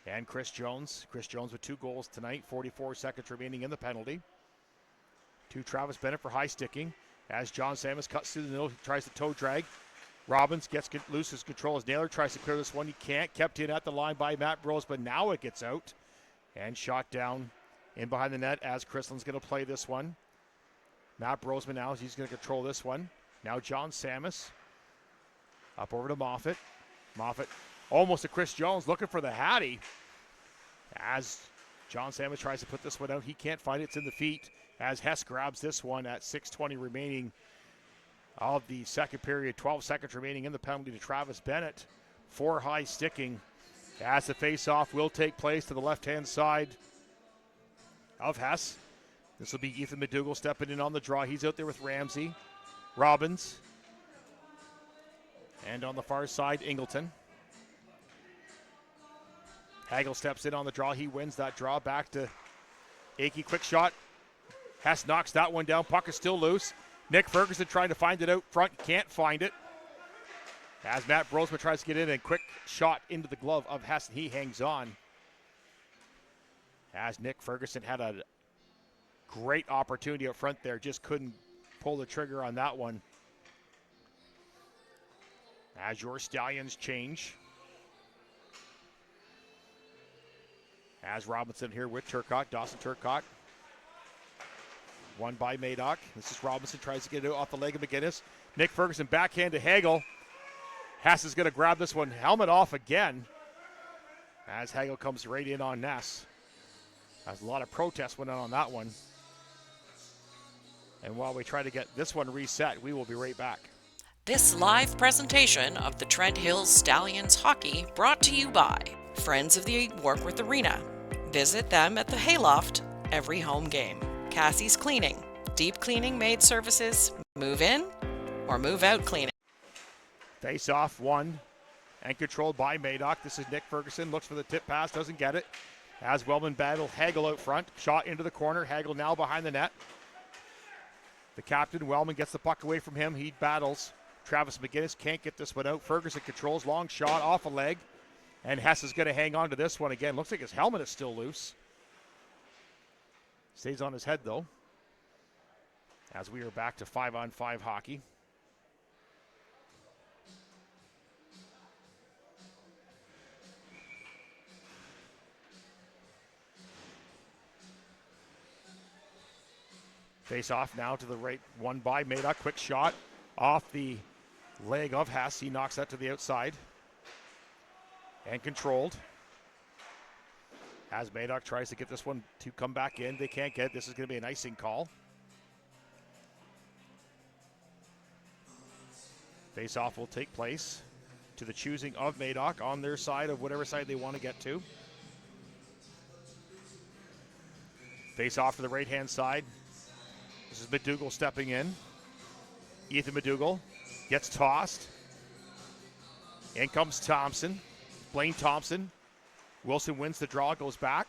And Chris Jones. Chris Jones with 2 goals tonight. 44 seconds remaining in the penalty. To Travis Bennett for high sticking. As John Samus cuts through the middle. He tries to toe drag. Robbins gets loose his control as Naylor tries to clear this one. He can't. Kept in at the line by Matt Bros, but now it gets out. And shot down in behind the net as Chrisland's going to play this one. Matt Brosman now, he's going to control this one. Now John Samus. Up over to Moffat. Moffat almost to Chris Jones looking for the Hattie. As John Samus tries to put this one out, he can't find it. It's in the feet as Hess grabs this one at 6:20 remaining of the second period. 12 seconds remaining in the penalty to Travis Bennett for high sticking. As the face-off will take place to the left-hand side of Hess. This will be Ethan McDougall stepping in on the draw. He's out there with Ramsey, Robbins, and on the far side, Ingleton. Hagel steps in on the draw. He wins that draw. Back to Akey. Quick shot. Hess knocks that one down. Puck is still loose. Nick Ferguson trying to find it out front. Can't find it. As Matt Brosma tries to get in, and quick shot into the glove of Hess. He hangs on. As Nick Ferguson had a great opportunity up front there. Just couldn't pull the trigger on that one. As your Stallions change. As Robinson here with Turcotte, Dawson Turcotte. Won by Madoc. This is Robinson, tries to get it off the leg of McGinnis. Nick Ferguson backhand to Hagel. Hess is going to grab this one. Helmet off again. As Hagel comes right in on Ness. As a lot of protests went on that one. And while we try to get this one reset, we will be right back. This live presentation of the Trent Hills Stallions hockey brought to you by Friends of the Warkworth Arena. Visit them at the Hayloft every home game. Cassie's Cleaning, deep cleaning maid services, move in or move out cleaning. Face off won and controlled by Madoc. This is Nick Ferguson, looks for the tip pass, doesn't get it. As Wellman battle Hagel out front, shot into the corner. Hagel now behind the net. The captain, Wellman, gets the puck away from him. He battles. Travis McGinnis can't get this one out. Ferguson controls, long shot off a leg. And Hess is going to hang on to this one again. Looks like his helmet is still loose. Stays on his head, though. As we are back to 5-on-5 hockey. Face off now to the right, one by Madoc. Quick shot off the leg of Hess. He knocks that to the outside. And controlled. As Madoc tries to get this one to come back in. They can't get it. This is going to be an icing call. Face off will take place to the choosing of Madoc on their side of whatever side they want to get to. Face off to the right hand side. This is McDougall stepping in. Ethan McDougall gets tossed. In comes Thompson. Blaine Thompson. Wilson wins the draw, goes back.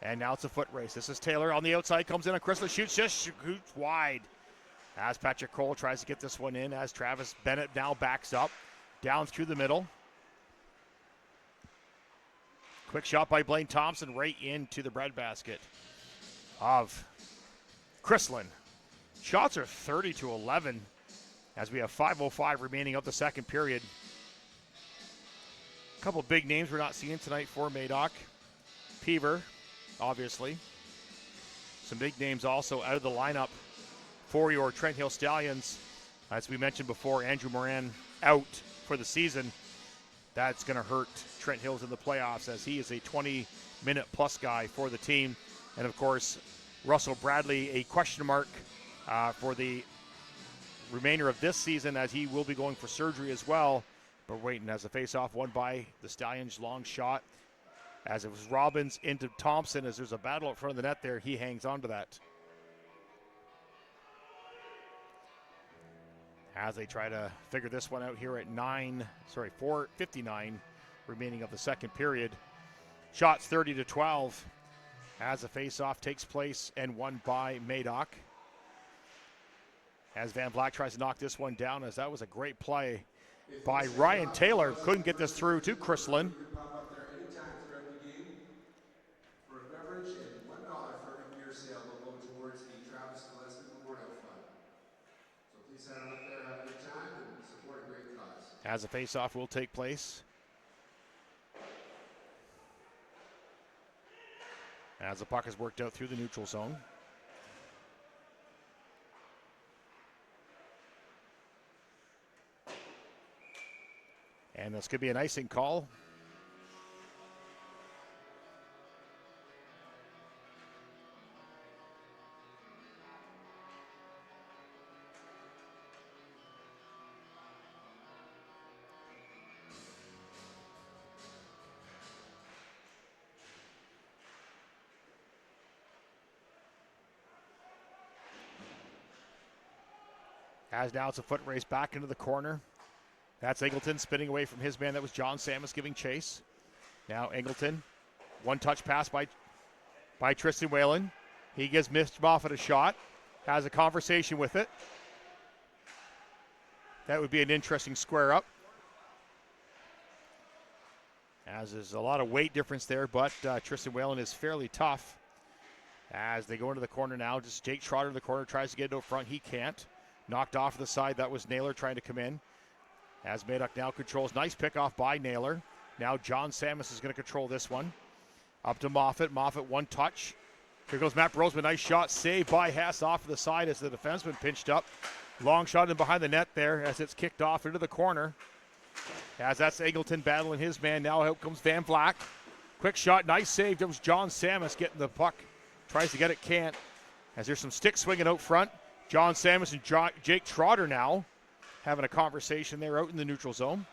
And now it's a foot race. This is Taylor on the outside, comes in on Chrysler, shoots wide. As Patrick Cole tries to get this one in, as Travis Bennett now backs up. Down through the middle. Quick shot by Blaine Thompson right into the breadbasket of Chrislin. Shots are 30-11 as we have 5:05 remaining of the second period. A couple big names we're not seeing tonight for Madoc. Peaver, obviously. Some big names also out of the lineup for your Trent Hill Stallions. As we mentioned before, Andrew Moran out for the season. That's going to hurt Trent Hills in the playoffs as he is a 20-minute plus guy for the team. And of course, Russell Bradley, a question mark for the remainder of this season as he will be going for surgery as well. But waiting as a face-off won by the Stallions, long shot. As it was Robbins into Thompson, as there's a battle in front of the net there, he hangs on to that. As they try to figure this one out here at 4:59 remaining of the second period. Shots 30-12 as a face-off takes place and won by Madoc. As Van Black tries to knock this one down, as that was a great play by Ryan Taylor. Couldn't get this through to Chrislin. As a face-off will take place. As the puck is worked out through the neutral zone. And this could be an icing call. As now it's a foot race back into the corner. That's Engleton spinning away from his man. That was John Samus giving chase. Now Engleton, one touch pass by Tristan Whalen. He gives Mitch Moffat a shot. Has a conversation with it. That would be an interesting square up. As there's a lot of weight difference there, but Tristan Whalen is fairly tough. As they go into the corner now, just Jake Trotter in the corner, tries to get it out front. He can't. Knocked off to the side. That was Naylor trying to come in. As Madoc now controls. Nice pickoff by Naylor. Now John Samus is going to control this one. Up to Moffat. Moffat one touch. Here goes Matt Brosman. Nice shot. Saved by Hess off to the side as the defenseman pinched up. Long shot in behind the net there as it's kicked off into the corner. As that's Engleton battling his man. Now out comes Van Vlack. Quick shot. Nice save. It was John Samus getting the puck. Tries to get it. Can't. As there's some stick swinging out front. John Samus and Jake Trotter now having a conversation there out in the neutral zone.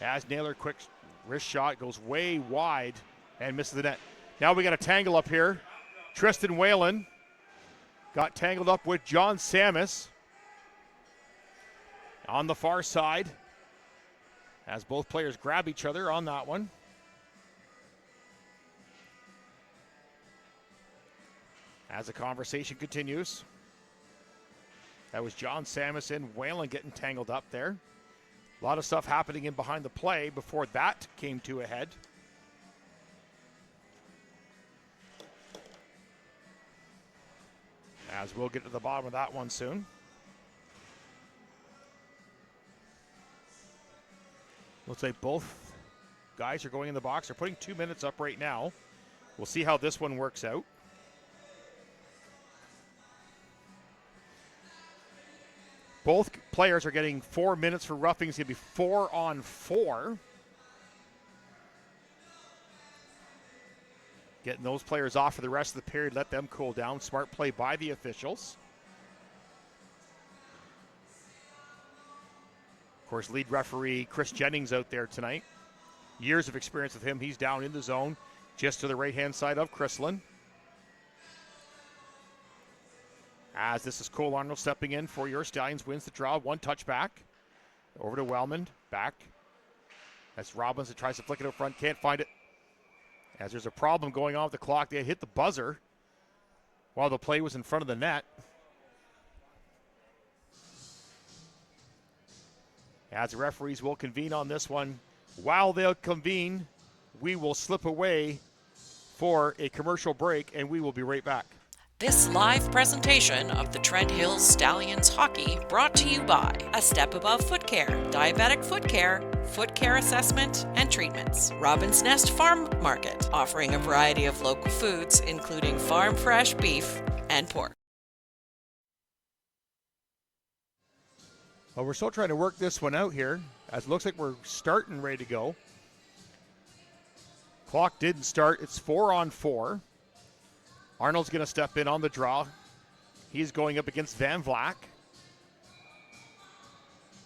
As Naylor, quick wrist shot, goes way wide and misses the net. Now we got a tangle up here. Tristan Whalen got tangled up with John Samus on the far side as both players grab each other on that one. as the conversation continues. That was John Samuelson, Whalen getting tangled up there. A lot of stuff happening in behind the play before that came to a head. As we'll get to the bottom of that one soon. Looks like both guys are going in the box. They're putting 2 minutes up right now. We'll see how this one works out. Both players are getting 4 minutes for roughing. It's going to be 4-on-4. Getting those players off for the rest of the period. Let them cool down. Smart play by the officials. Of course, lead referee Chris Jennings out there tonight. Years of experience with him. He's down in the zone just to the right-hand side of Chrislin. As this is Cole Arnold stepping in for your Stallions, wins the draw, 1 touchback. Over to Wellman, back. That's Robbins that tries to flick it up front, can't find it. As there's a problem going on with the clock, they hit the buzzer while the play was in front of the net. As the referees will convene on this one, while they'll convene, we will slip away for a commercial break, and we will be right back. This live presentation of the Trent Hills Stallions hockey brought to you by A Step Above Foot Care, Diabetic Foot Care assessment and treatments. Robin's Nest Farm Market, offering a variety of local foods including farm fresh beef and pork. Well, we're still trying to work this one out here, as it looks like we're starting ready to go. Clock didn't start. It's 4-on-4. Arnold's going to step in on the draw. He's going up against Van Vlack.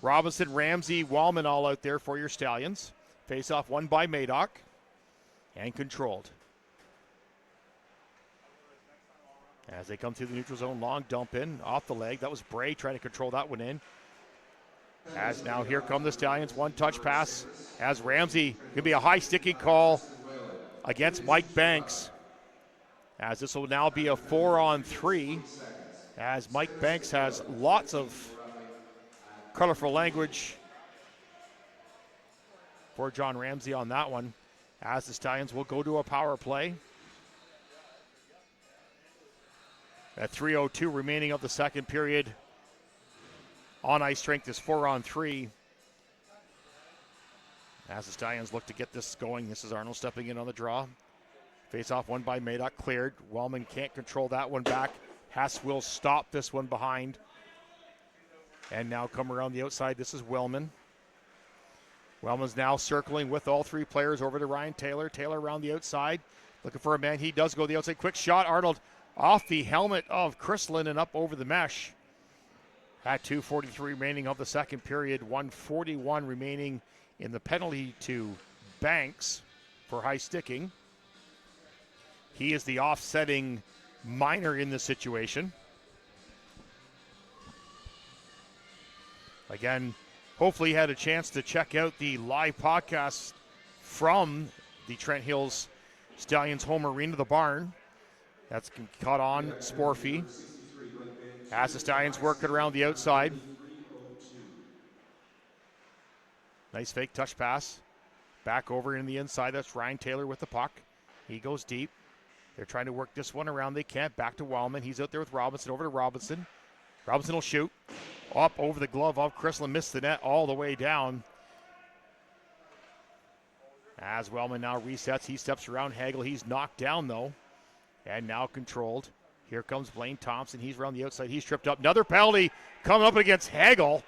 Robinson, Ramsey, Wallman all out there for your Stallions. Face-off won by Madoc and controlled. As they come through the neutral zone, long dump in, off the leg. That was Bray trying to control that one in. As now here come the Stallions, 1 touch pass. As Ramsey, going to be a high sticking call against Mike Banks. As this will now be a 4-on-3, as Mike Banks has lots of colorful language for John Ramsey on that one, as the Stallions will go to a power play. At 3:02 remaining of the second period, on ice strength is 4-on-3. As the Stallions look to get this going, this is Arnold stepping in on the draw. Face-off won by Madoc, cleared. Wellman can't control that one back. Hess will stop this one behind. And now come around the outside. This is Wellman. Wellman's now circling with all 3 players over to Ryan Taylor. Taylor around the outside, looking for a man. He does go the outside. Quick shot. Arnold off the helmet of Chrislin and up over the mesh. At 2:43 remaining of the second period. 1:41 remaining in the penalty to Banks for high sticking. He is the offsetting minor in this situation. Again, hopefully you had a chance to check out the live podcast from the Trent Hills Stallions home arena, the barn. That's caught on Sporfy. As the Stallions work it around the outside. Nice fake touch pass. Back over in the inside. That's Ryan Taylor with the puck. He goes deep. They're trying to work this one around. They can't. Back to Wellman. He's out there with Robinson. Over to Robinson. Robinson will shoot. Up over the glove of Chrislin. Missed the net all the way down. As Wellman now resets. He steps around Hagel. He's knocked down, though. And now controlled. Here comes Blaine Thompson. He's around the outside. He's tripped up. Another penalty coming up against Hagel.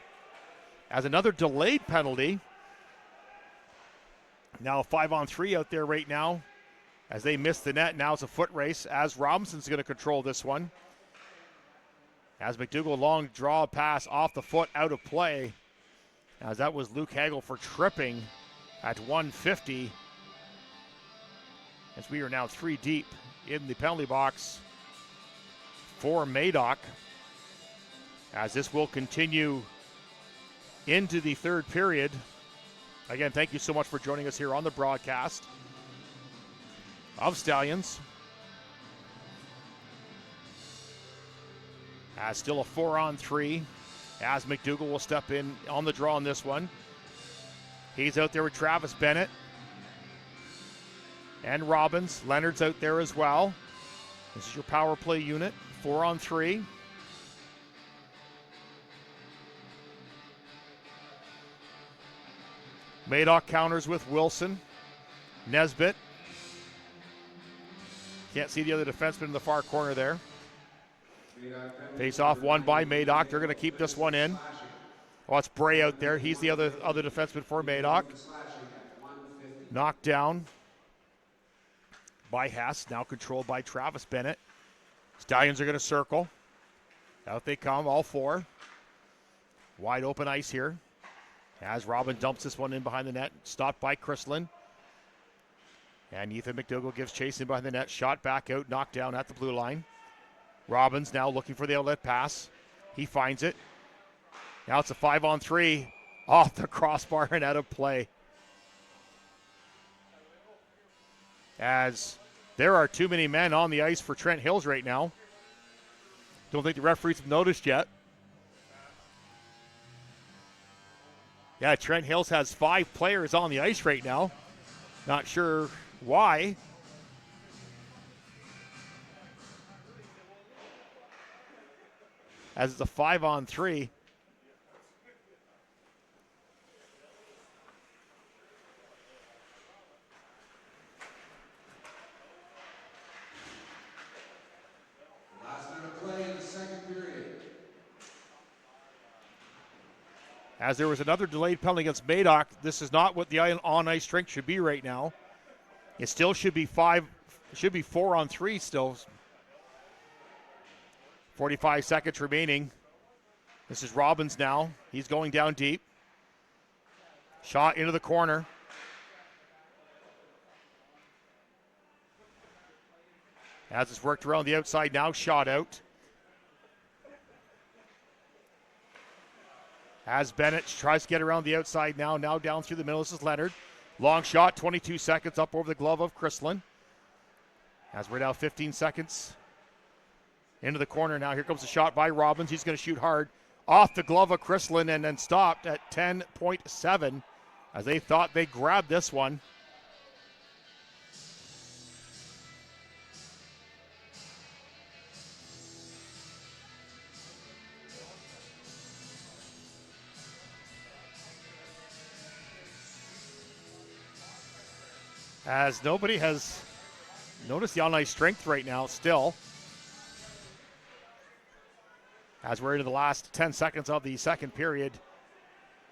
As another delayed penalty. Now 5-on-3 out there right now. As they miss the net, now it's a foot race as Robinson's going to control this one. As McDougall, long draw pass off the foot, out of play. As that was Luke Hagel for tripping at 150. As we are now 3 deep in the penalty box for Madoc. As this will continue into the third period. Again, thank you so much for joining us here on the broadcast of Stallions. Still a 4-on-3. As McDougall will step in on the draw on this one. He's out there with Travis Bennett and Robbins. Leonard's out there as well. This is your power play unit. 4-on-3. Madoc counters with Wilson. Nesbitt. Can't see the other defenseman in the far corner there. Face off won by Madoc. They're going to keep this one in. Oh, it's Bray out there. He's the other defenseman for Madoc. Knocked down by Hess. Now controlled by Travis Bennett. Stallions are going to circle. Out they come, all four. Wide open ice here. As Robin dumps this one in behind the net. Stopped by Chrislin. And Ethan McDougall gives chase in behind the net. Shot back out, knocked down at the blue line. Robbins now looking for the outlet pass. He finds it. Now it's a 5-on-3. Off the crossbar and out of play. As there are too many men on the ice for Trent Hills right now. Don't think the referees have noticed yet. Yeah, Trent Hills has 5 players on the ice right now. Not sure why. As it's a 5-on-3. Last minute of play in the second period. As there was another delayed penalty against Madoc. This is not what the on-ice strength should be right now. It still should be 4-on-3 still. 45 seconds remaining. This is Robbins now. He's going down deep. Shot into the corner. As it's worked around the outside now, shot out. As Bennett tries to get around the outside now down through the middle. This is Leonard. Long shot, 22 seconds up over the glove of Chrislin. As we're now 15 seconds into the corner now. Here comes a shot by Robbins. He's going to shoot hard off the glove of Chrislin and then stopped at 10.7 as they thought they grabbed this one. As nobody has noticed the on-ice strength right now still. As we're into the last 10 seconds of the second period.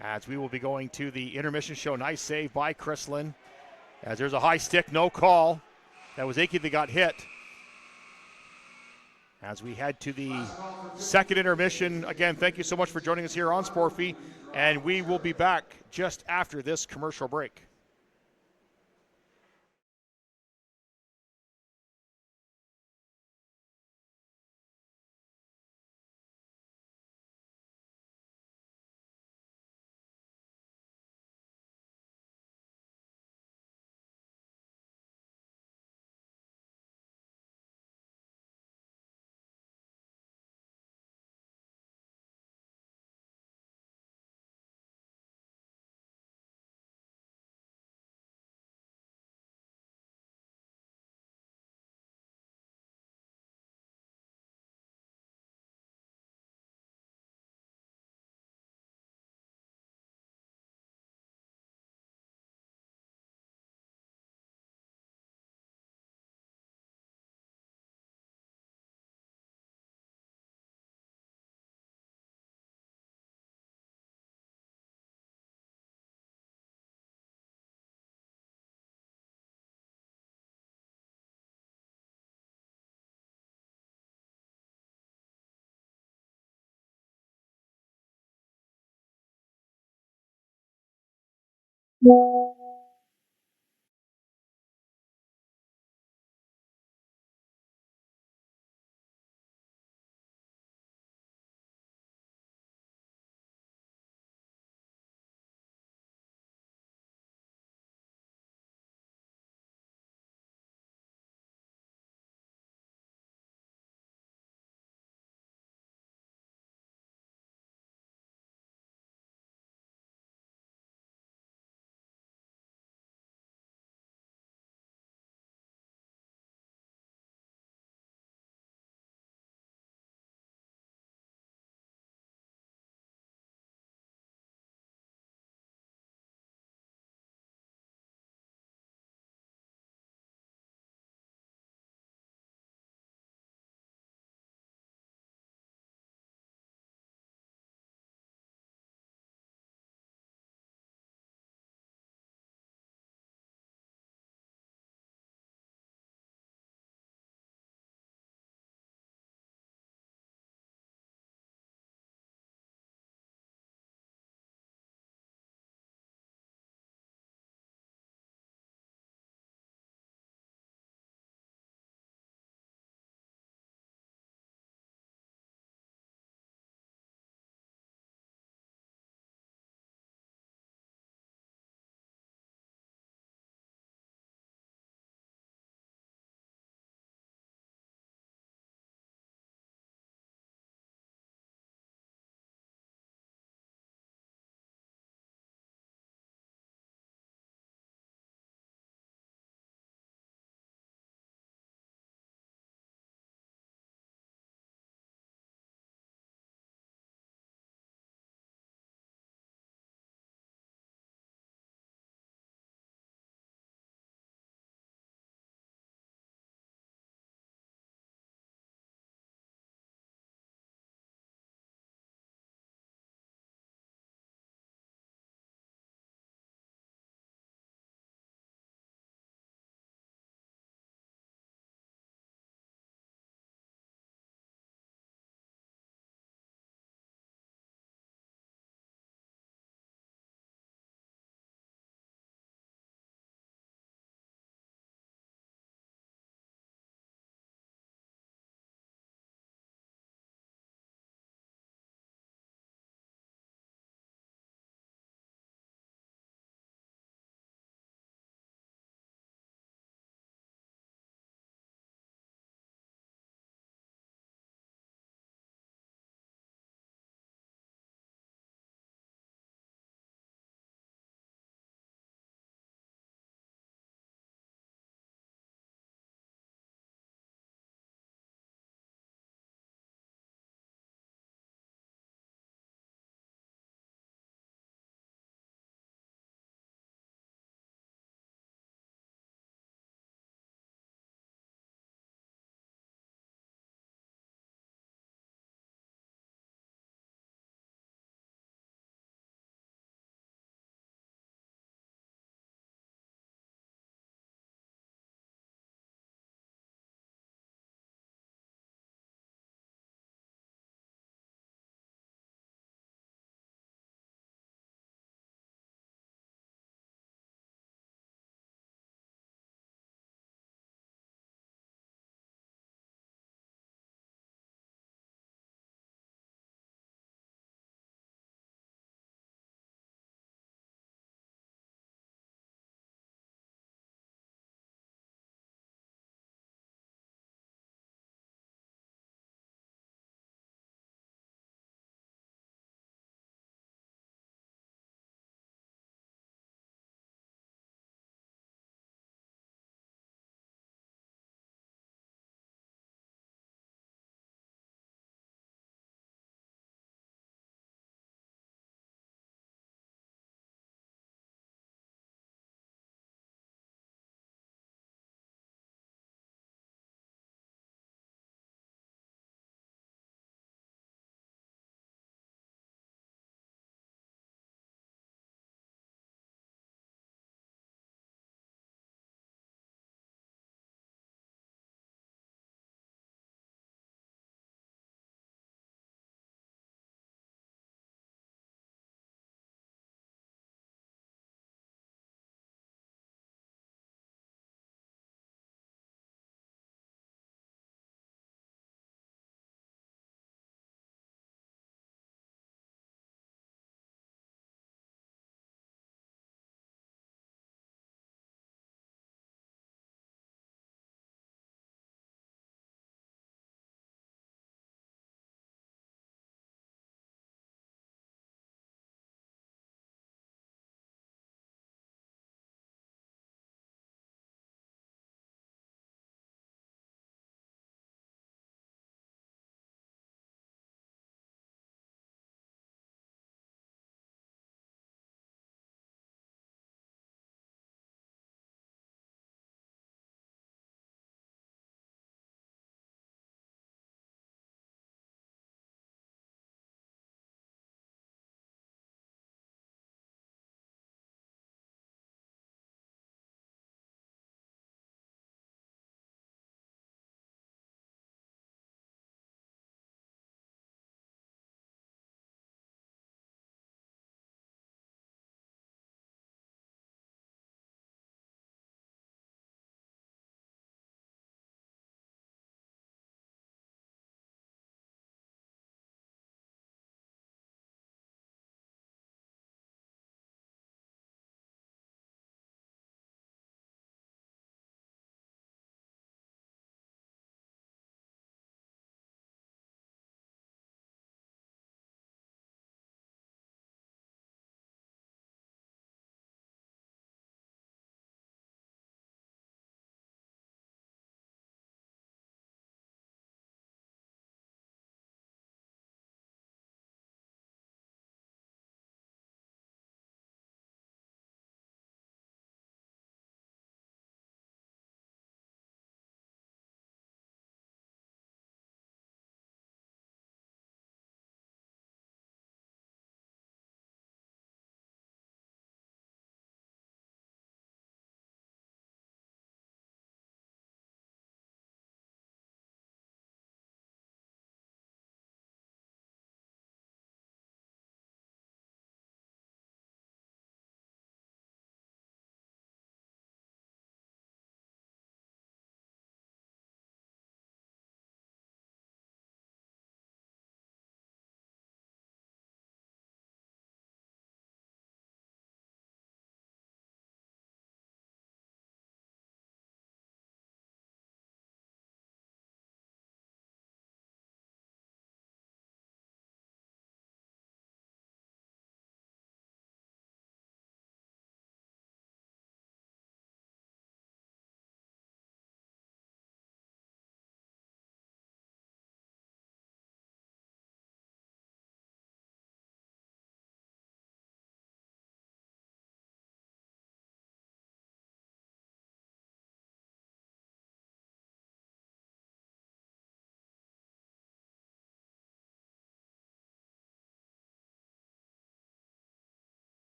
As we will be going to the intermission show. Nice save by Chrislin. As there's a high stick, no call. That was Akey that got hit. As we head to the second intermission. Again, thank you so much for joining us here on Sportfy. And we will be back just after this commercial break.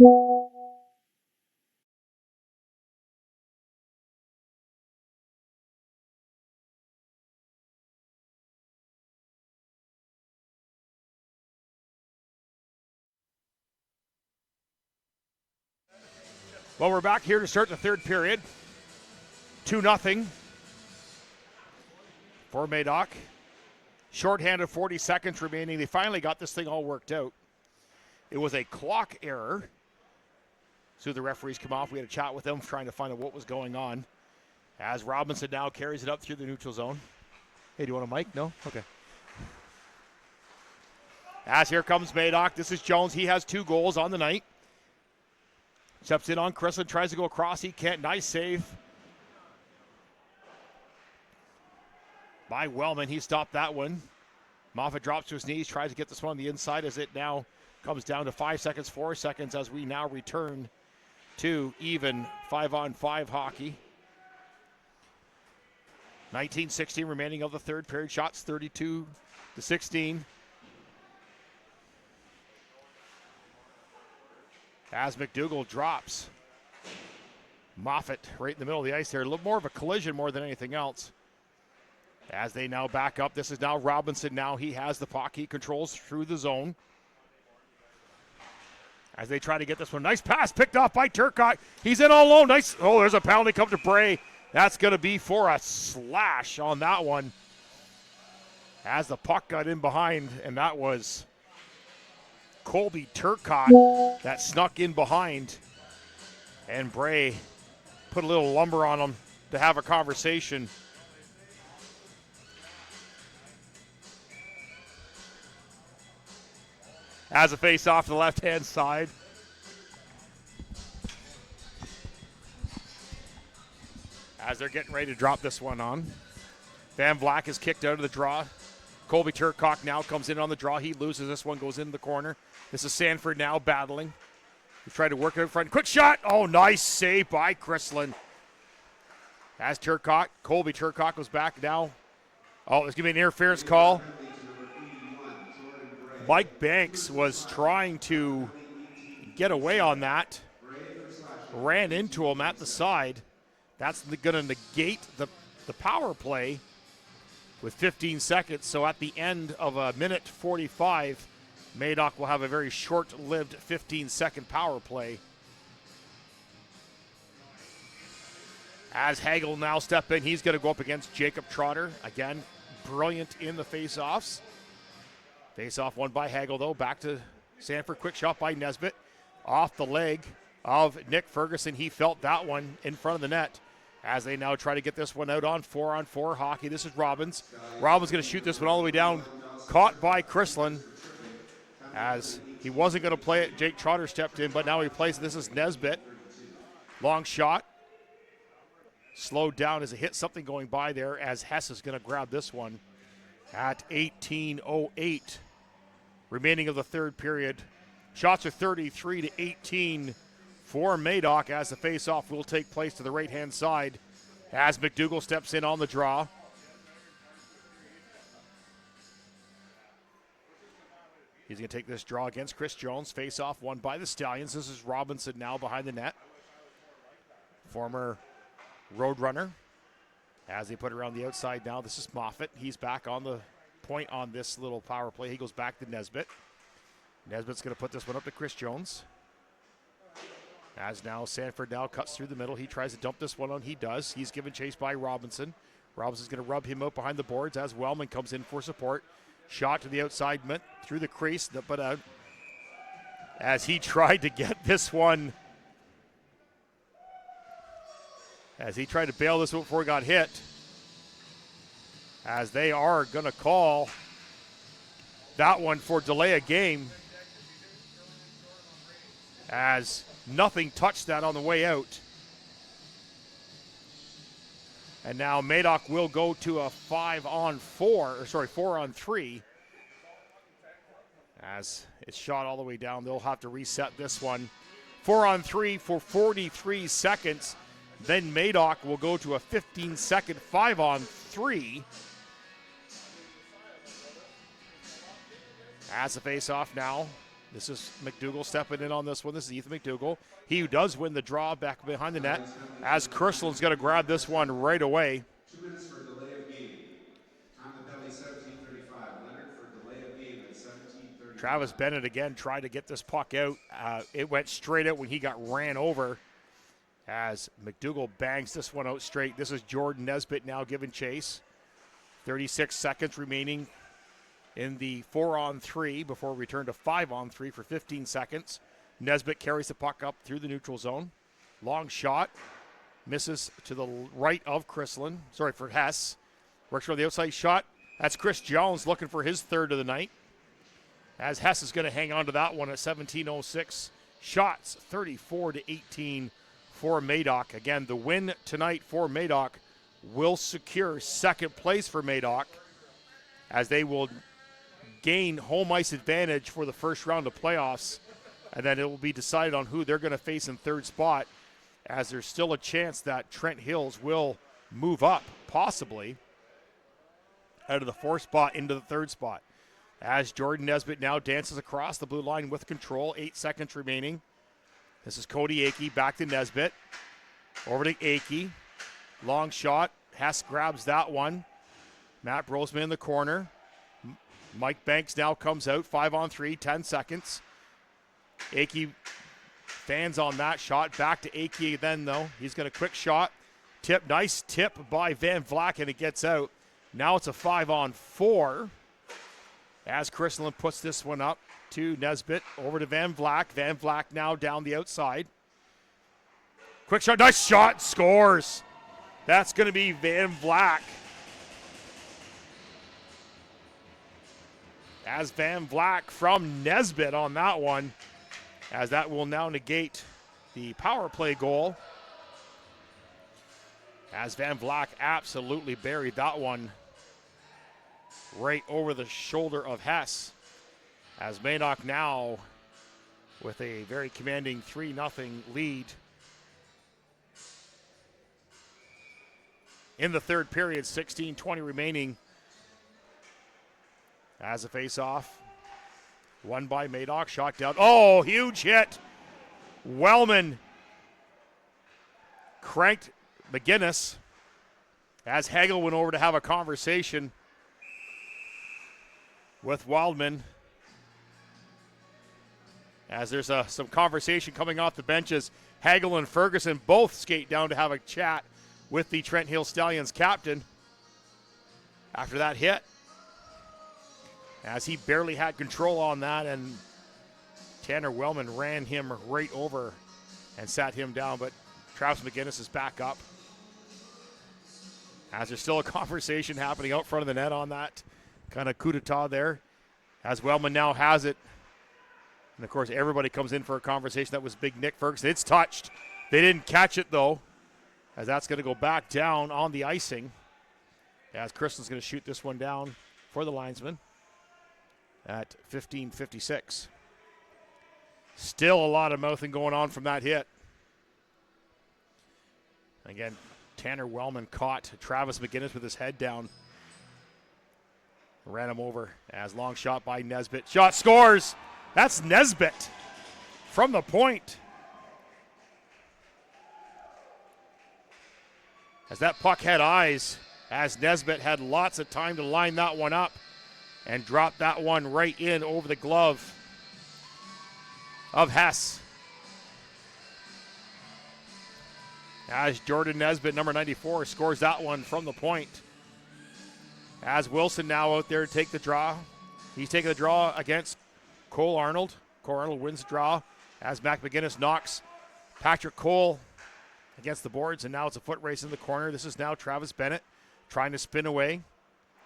Well, we're back here to start the third period. 2-0 for Madoc. Shorthanded, 40 seconds remaining. They finally got this thing all worked out. It was a clock error. So the referees come off. We had a chat with them trying to find out what was going on. As Robinson now carries it up through the neutral zone. Hey, do you want a mic? No? Okay. As here comes Madoc. This is Jones. He has 2 goals on the night. Steps in on Chrislin, tries to go across. He can't. Nice save by Wellman. He stopped that one. Moffat drops to his knees, tries to get this one on the inside as it now comes down to 5 seconds, 4 seconds as we now return to even 5-on-5 hockey. 19-16 remaining of the third period. Shots 32-16. As McDougall drops. Moffat right in the middle of the ice there. A little more of a collision more than anything else. As they now back up. This is now Robinson. Now he has the puck. He controls through the zone. As they try to get this one. Nice pass picked off by Turcotte. He's in all alone. Nice. Oh, there's a penalty come to Bray. That's going to be for a slash on that one. As the puck got in behind, and that was Colby Turcotte that snuck in behind, and Bray put a little lumber on him to have a conversation. As a face off to the left-hand side. As they're getting ready to drop this one on. Van Vlack is kicked out of the draw. Colby Turcotte now comes in on the draw. He loses this one, goes into the corner. This is Sanford now battling. He's trying to work it in front. Quick shot. Oh, nice save by Chrislin. As Turcotte, Colby Turcotte goes back now. Oh, there's going to be an interference call. Mike Banks was trying to get away on that. Ran into him at the side. That's going to negate the power play with 15 seconds. So at the end of a minute 45, Madoc will have a very short-lived 15-second power play. As Hagel now step in, he's going to go up against Jacob Trotter. Again, brilliant in the face-offs. Face-off won by Hagel, though. Back to Sanford. Quick shot by Nesbitt. Off the leg of Nick Ferguson. He felt that one in front of the net. As they now try to get this one out on 4-on-4 hockey. This is Robbins. Robbins going to shoot this one all the way down. Caught by Chrislin. As he wasn't going to play it, Jake Trotter stepped in, but now he plays it. This is Nesbitt. Long shot. Slowed down as it hit something going by there, as Hess is going to grab this one at 18:08 remaining of the third period. Shots are 33-18 for Madoc as the face-off will take place to the right-hand side as McDougall steps in on the draw. He's going to take this draw against Chris Jones. Face-off won by the Stallions. This is Robinson now behind the net. Former Roadrunner. As they put it around the outside now, this is Moffat. He's back on the point on this little power play. He goes back to Nesbitt. Nesbitt's going to put this one up to Chris Jones. As now Sanford now cuts through the middle. He tries to dump this one on. He does. He's given chase by Robinson. Robinson's going to rub him out behind the boards as Wellman comes in for support. Shot to the outside, through the crease, but out. As he tried to get this one. As he tried to bail this one before he got hit. As they are going to call that one for delay of game. As nothing touched that on the way out. And now Madoc will go to a 4-on-3. As it's shot all the way down, they'll have to reset this one. 4-on-3 for 43 seconds. Then Madoc will go to a 15-second 5-on-3. As a face-off now, This is McDougall stepping in on this one. This is Ethan McDougall. He does win the draw back behind the net, as Kirstland's going to grab this one right away. 2 minutes for delay of game. Time the penalty 17:35. Leonard for delay of game at 17:35. Travis Bennett again tried to get this puck out. It went straight out when he got ran over, as McDougall bangs this one out straight. This is Jordan Nesbitt now giving chase. 36 seconds remaining in the 4-on-3 before we return to 5-on-3 for 15 seconds. Nesbitt carries the puck up through the neutral zone. Long shot. Misses to the right of Chrisland. Sorry, for Hess. Works for the outside shot. That's Chris Jones looking for his third of the night, as Hess is going to hang on to that one at 17:06. Shots 34-18 for Madoc. Again, the win tonight for Madoc will secure second place for Madoc, as they will gain home ice advantage for the first round of playoffs, and then it will be decided on who they're going to face in third spot, as there's still a chance that Trent Hills will move up, possibly, out of the fourth spot into the third spot. As Jordan Nesbitt now dances across the blue line with control, 8 seconds remaining. This is Cody Akey back to Nesbitt. Over to Akey. Long shot. Hess grabs that one. Matt Brosman in the corner. Mike Banks now comes out. 5-on-3, 10 seconds. Akey fans on that shot. Back to Akey then, though. He's got a quick shot. Tip. Nice tip by Van Vlak, and it gets out. Now it's a 5-on-4. As Chrisland puts this one up to Nesbitt. Over to Van Vlak. Van Vlak now down the outside. Quick shot. Nice shot. Scores. That's going to be Van Vlak. As Van Vlak from Nesbitt on that one, as that will now negate the power play goal. As Van Vlak absolutely buried that one right over the shoulder of Hess. As Madoc now with a very commanding 3-0 lead in the third period, 16:20 remaining. As a face-off, won by Madoc, shot down. Oh, huge hit. Wellman cranked McGinnis as Hagel went over to have a conversation with Wildman. As there's some conversation coming off the benches, Hagel and Ferguson both skate down to have a chat with the Trent Hill Stallions captain after that hit, as he barely had control on that, and Tanner Wellman ran him right over and sat him down, but Travis McGinnis is back up. As there's still a conversation happening out front of the net on that kind of coup d'etat there, as Wellman now has it. And, of course, everybody comes in for a conversation. That was Big Nick Ferguson. It's touched. They didn't catch it, though, as that's going to go back down on the icing, as Kristen's going to shoot this one down for the linesman at 15:56. Still a lot of mouthing going on from that hit. Again, Tanner Wellman caught Travis McGinnis with his head down. Ran him over as long shot by Nesbitt. Shot scores. That's Nesbitt from the point. As that puck had eyes, as Nesbitt had lots of time to line that one up and drop that one right in over the glove of Hess. As Jordan Nesbitt, number 94, scores that one from the point. As Wilson now out there to take the draw. He's taking the draw against Cole Arnold. Cole Arnold wins the draw as Mac McGinnis knocks Patrick Cole against the boards, and now it's a foot race in the corner. This is now Travis Bennett trying to spin away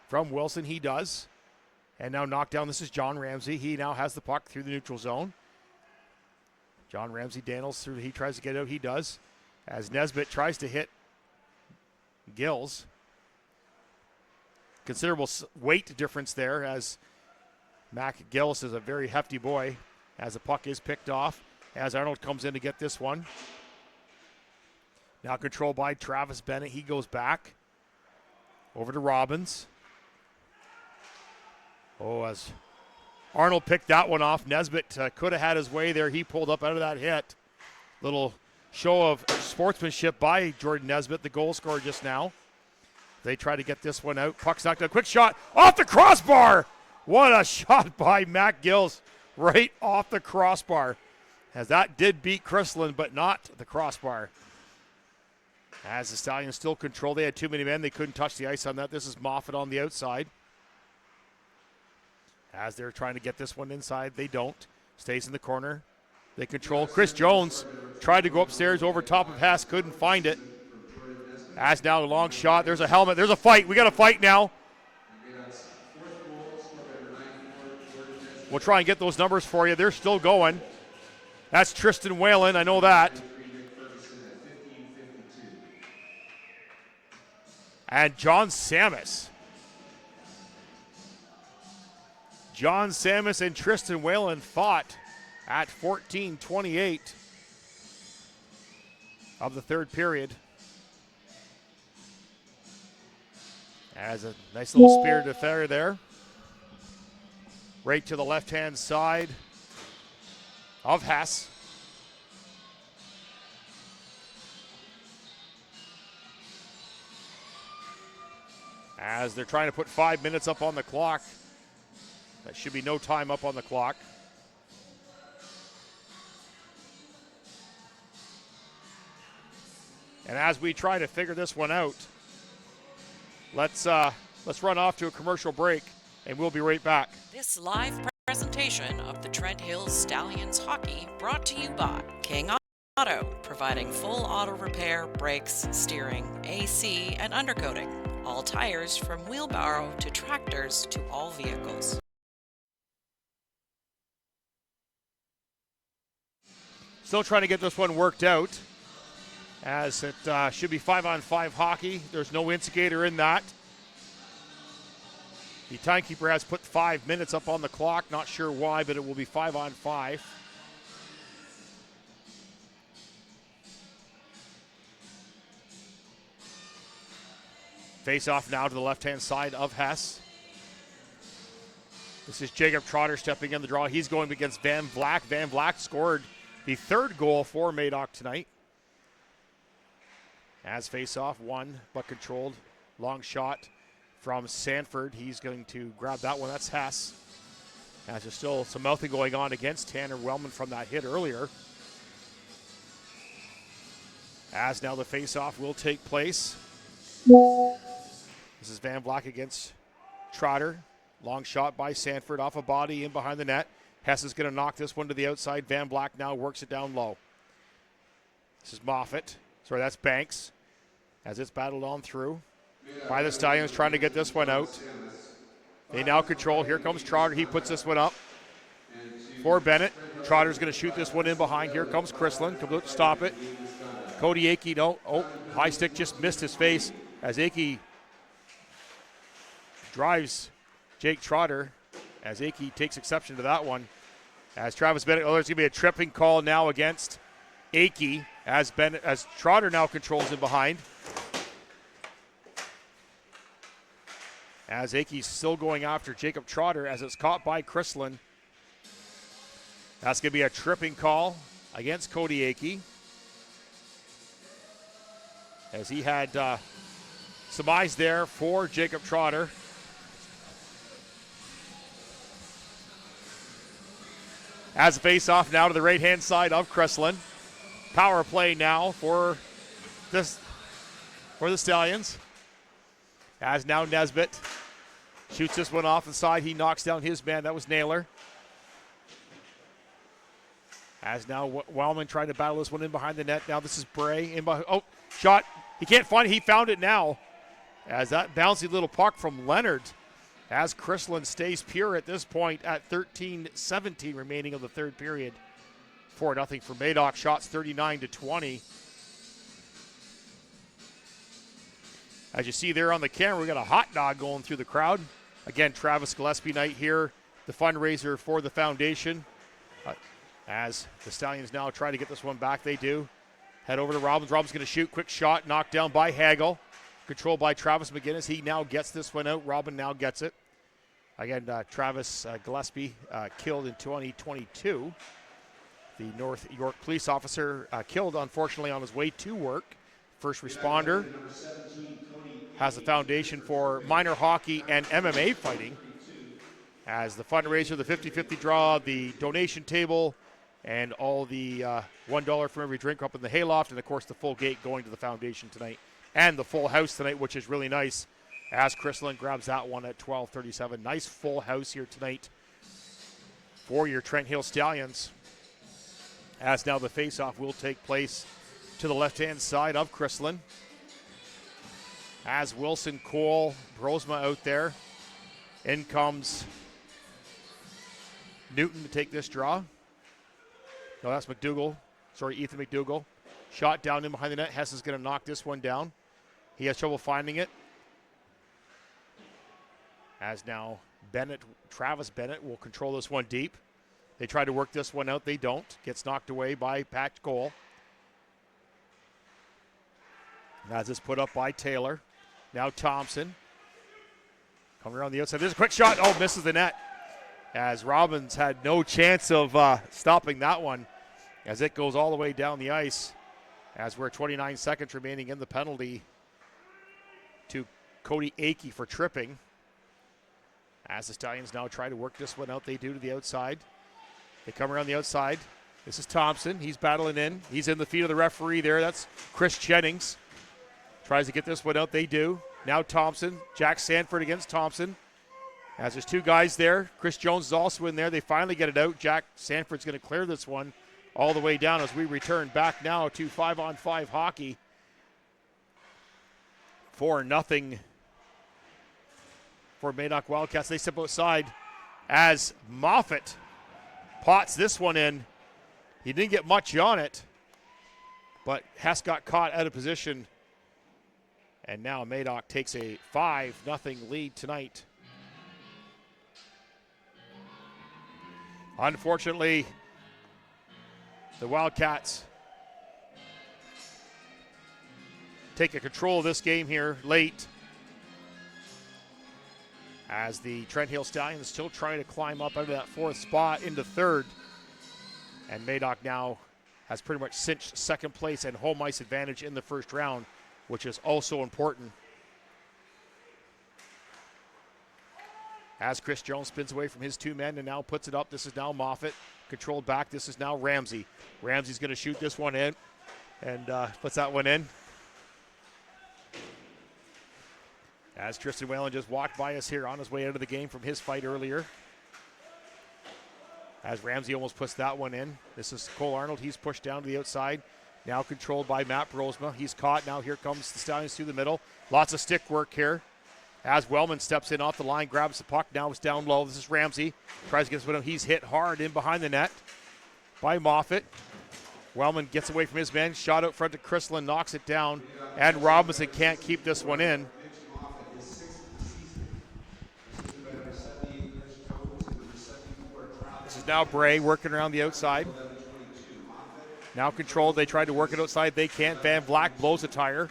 from Wilson. He does. And now knocked down. This is John Ramsey. He now has the puck through the neutral zone. John Ramsey dandles through. He tries to get out. He does. As Nesbitt tries to hit Gills. Considerable weight difference there, as Mac Gillis is a very hefty boy, as the puck is picked off, as Arnold comes in to get this one. Now controlled by Travis Bennett. He goes back over to Robbins. Oh, as Arnold picked that one off. Nesbitt could have had his way there. He pulled up out of that hit. Little show of sportsmanship by Jordan Nesbitt, the goal scorer just now. They try to get this one out. Puck's knocked out. Quick shot off the crossbar. What a shot by Matt Gills right off the crossbar. As that did beat Chrisland, but not the crossbar. As the Stallions still control. They had too many men. They couldn't touch the ice on that. This is Moffat on the outside. As they're trying to get this one inside, they don't. Stays in the corner. They control. Chris Jones tried to go upstairs over top of Hess. Couldn't find it. As now a long shot. There's a helmet. There's a fight. We got a fight now. We'll try and get those numbers for you. They're still going. That's Tristan Whalen. I know that. And John Samus. John Samus and Tristan Whalen fought at 14:28 of the third period. As a nice little spirited affair there. Right to the left-hand side of Hess. As they're trying to put 5 minutes up on the clock. That should be no time up on the clock. And as we try to figure this one out, let's run off to a commercial break, and we'll be right back. This live presentation of the Trent Hills Stallions hockey brought to you by King Auto, providing full auto repair, brakes, steering, AC, and undercoating. All tires from wheelbarrow to tractors to all vehicles. Still trying to get this one worked out, as it should be 5-on-5 hockey. There's no instigator in that. The timekeeper has put 5 minutes up on the clock. Not sure why, but it will be 5-on-5. Face off now to the left-hand side of Hess. This is Jacob Trotter stepping in the draw. He's going against Van Vlack. Van Vlack scored the third goal for Madoc tonight. As face-off, one, but controlled. Long shot from Sanford. He's going to grab that one. That's Hess. As there's still some mouthing going on against Tanner Wellman from that hit earlier. As now the face-off will take place. This is Van Vlack against Trotter. Long shot by Sanford off a body in behind the net. Hess is going to knock this one to the outside. Van Vlack now works it down low. This is Moffat. Sorry, that's Banks. As it's battled on through by the Stallions, trying to get this one out. They now control. Here comes Trotter. He puts this one up for Bennett. Trotter's going to shoot this one in behind. Here comes Chrisland. Come to stop it. Cody Akey, no. Oh, high stick just missed his face as Akey drives Jake Trotter, as Akey takes exception to that one. As Travis Bennett, there's going to be a tripping call now against Akey as Trotter now controls in behind. As Akey's still going after Jacob Trotter as it's caught by Chrisland. That's going to be a tripping call against Cody Akey, as he had some eyes there for Jacob Trotter. As a face-off now to the right-hand side of Chrisland. Power play now for the Stallions. As now Nesbitt shoots this one off the side. He knocks down his man. That was Naylor. As now Wellman trying to battle this one in behind the net. Now this is Bray in behind. Oh, shot. He can't find it. He found it now. As that bouncy little puck from Leonard. As Chrisland stays pure at this point at 13:17 remaining of the third period. 4-0 for Madoc. Shots 39-20. As you see there on the camera, we got a hot dog going through the crowd. Again, Travis Gillespie night here, the fundraiser for the foundation. As the Stallions now try to get this one back, they do. Head over to Robbins. Robbins going to shoot. Quick shot, knocked down by Hagel. Controlled by Travis McGinnis. He now gets this one out. Robin now gets it. Again, Travis Gillespie killed in 2022. The North York police officer killed, unfortunately, on his way to work. First responder. Has a foundation for minor hockey and MMA fighting. As the fundraiser, the 50-50 draw, the donation table, and all the $1 from every drink up in the hayloft, and of course the full gate going to the foundation tonight. And the full house tonight, which is really nice, as Chrisland grabs that one at 12:37. Nice full house here tonight for your Trent Hill Stallions. As now the face-off will take place to the left-hand side of Chrisland. As Wilson, Cole, Brosma out there. In comes Newton to take this draw. No, that's McDougall. Sorry, Ethan McDougall. Shot down in behind the net. Hess is going to knock this one down. He has trouble finding it. As now Travis Bennett will control this one deep. They try to work this one out. They don't. Gets knocked away by Pat Cole. As it's put up by Taylor. Now Thompson. Coming around the outside. There's a quick shot. Oh, misses the net. As Robbins had no chance of stopping that one. As it goes all the way down the ice. As we're 29 seconds remaining in the penalty to Cody Akey for tripping. As the Stallions now try to work this one out, they do to the outside. They come around the outside. This is Thompson. He's battling in. He's in the feet of the referee there. That's Chris Jennings. Tries to get this one out. They do. Now Thompson. Jack Sanford against Thompson. As there's two guys there. Chris Jones is also in there. They finally get it out. Jack Sanford's going to clear this one all the way down as we return back now to 5-on-5 hockey. 4-0 for Madoc Wildcats. They step outside as Moffat pots this one in. He didn't get much on it, but Hess got caught out of position. And now Madoc takes a 5-0 lead tonight. Unfortunately, the Wildcats take control of this game here late, as the Trent Hill Stallions still trying to climb up out of that fourth spot into third. And Madoc now has pretty much cinched second place and home ice advantage in the first round, which is also important. As Chris Jones spins away from his two men and now puts it up. This is now Moffat. Controlled back. This is now Ramsey. Ramsey's going to shoot this one in and puts that one in. As Tristan Whalen just walked by us here on his way out of the game from his fight earlier. As Ramsey almost puts that one in. This is Cole Arnold. He's pushed down to the outside. Now controlled by Matt Brosma. He's caught. Now here comes the Stallions through the middle. Lots of stick work here. As Wellman steps in off the line, grabs the puck. Now it's down low. This is Ramsey. Tries to get this one. He's hit hard in behind the net by Moffat. Wellman gets away from his man. Shot out front to Chrisland. Knocks it down. And Robinson can't keep this one in. This is now Bray working around the outside. Now controlled. They tried to work it outside. They can't. Van Vlack blows a tire.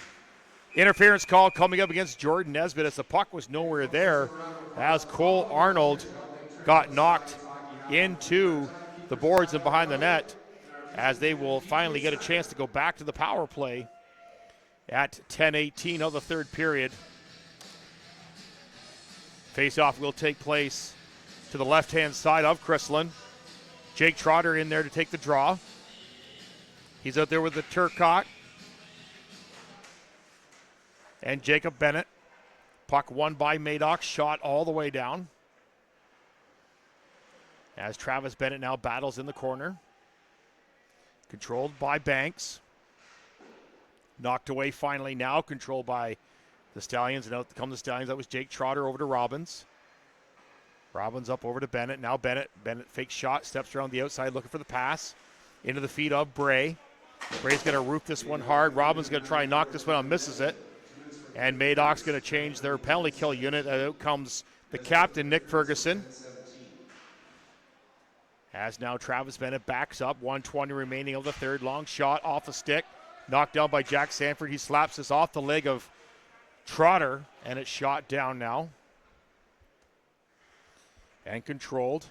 Interference call coming up against Jordan Nesbitt as the puck was nowhere there, as Cole Arnold got knocked into the boards and behind the net, as they will finally get a chance to go back to the power play at 10:18 of the third period. Face-off will take place to the left-hand side of Chrisland. Jake Trotter in there to take the draw. He's out there with the Turcotte. And Jacob Bennett. Puck won by Madoc, shot all the way down. As Travis Bennett now battles in the corner. Controlled by Banks. Knocked away finally now, controlled by the Stallions. And out come the Stallions. That was Jake Trotter over to Robbins. Robbins up over to Bennett. Now Bennett. Bennett fakes shot, steps around the outside looking for the pass. Into the feet of Bray. Bray's going to roof this one hard. Robbins going to try and knock this one out, misses it. And Madoc's going to change their penalty kill unit. Out comes the captain, Nick Ferguson. As now Travis Bennett backs up. 1:20 remaining of the third. Long shot off the stick. Knocked down by Jack Sanford. He slaps this off the leg of Trotter, and it's shot down now. and controlled.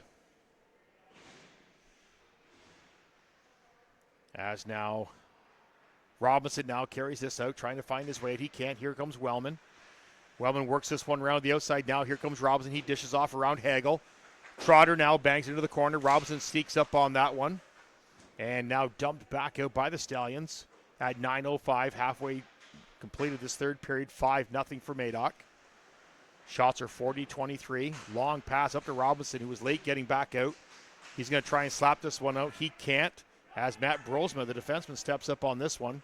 As now Robinson now carries this out, trying to find his weight. He can't. Here comes Wellman. Wellman works this one around the outside. Now here comes Robinson. He dishes off around Hagel. Trotter now bangs into the corner. Robinson sneaks up on that one. And now dumped back out by the Stallions at 9:05, halfway completed this third period. 5-0 for Madoc. Shots are 40-23. Long pass up to Robinson, who was late getting back out. He's going to try and slap this one out. He can't, as Matt Brosma, the defenseman, steps up on this one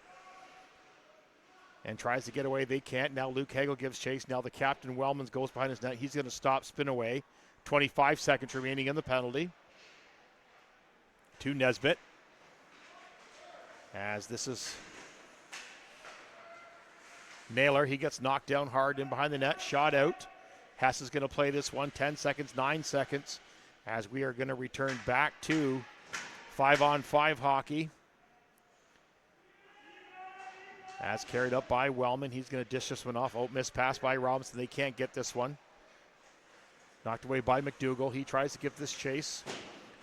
and tries to get away. They can't. Now Luke Hagel gives chase. Now the captain, Wellman, goes behind his net. He's going to stop, spin away. 25 seconds remaining in the penalty. To Nesbitt. As this is Naylor. He gets knocked down hard in behind the net. Shot out. Hess is going to play this one. 10 seconds, 9 seconds. As we are going to return back to 5-on-5 hockey. As carried up by Wellman. He's going to dish this one off. Oh, missed pass by Robinson. They can't get this one. Knocked away by McDougall. He tries to give this chase.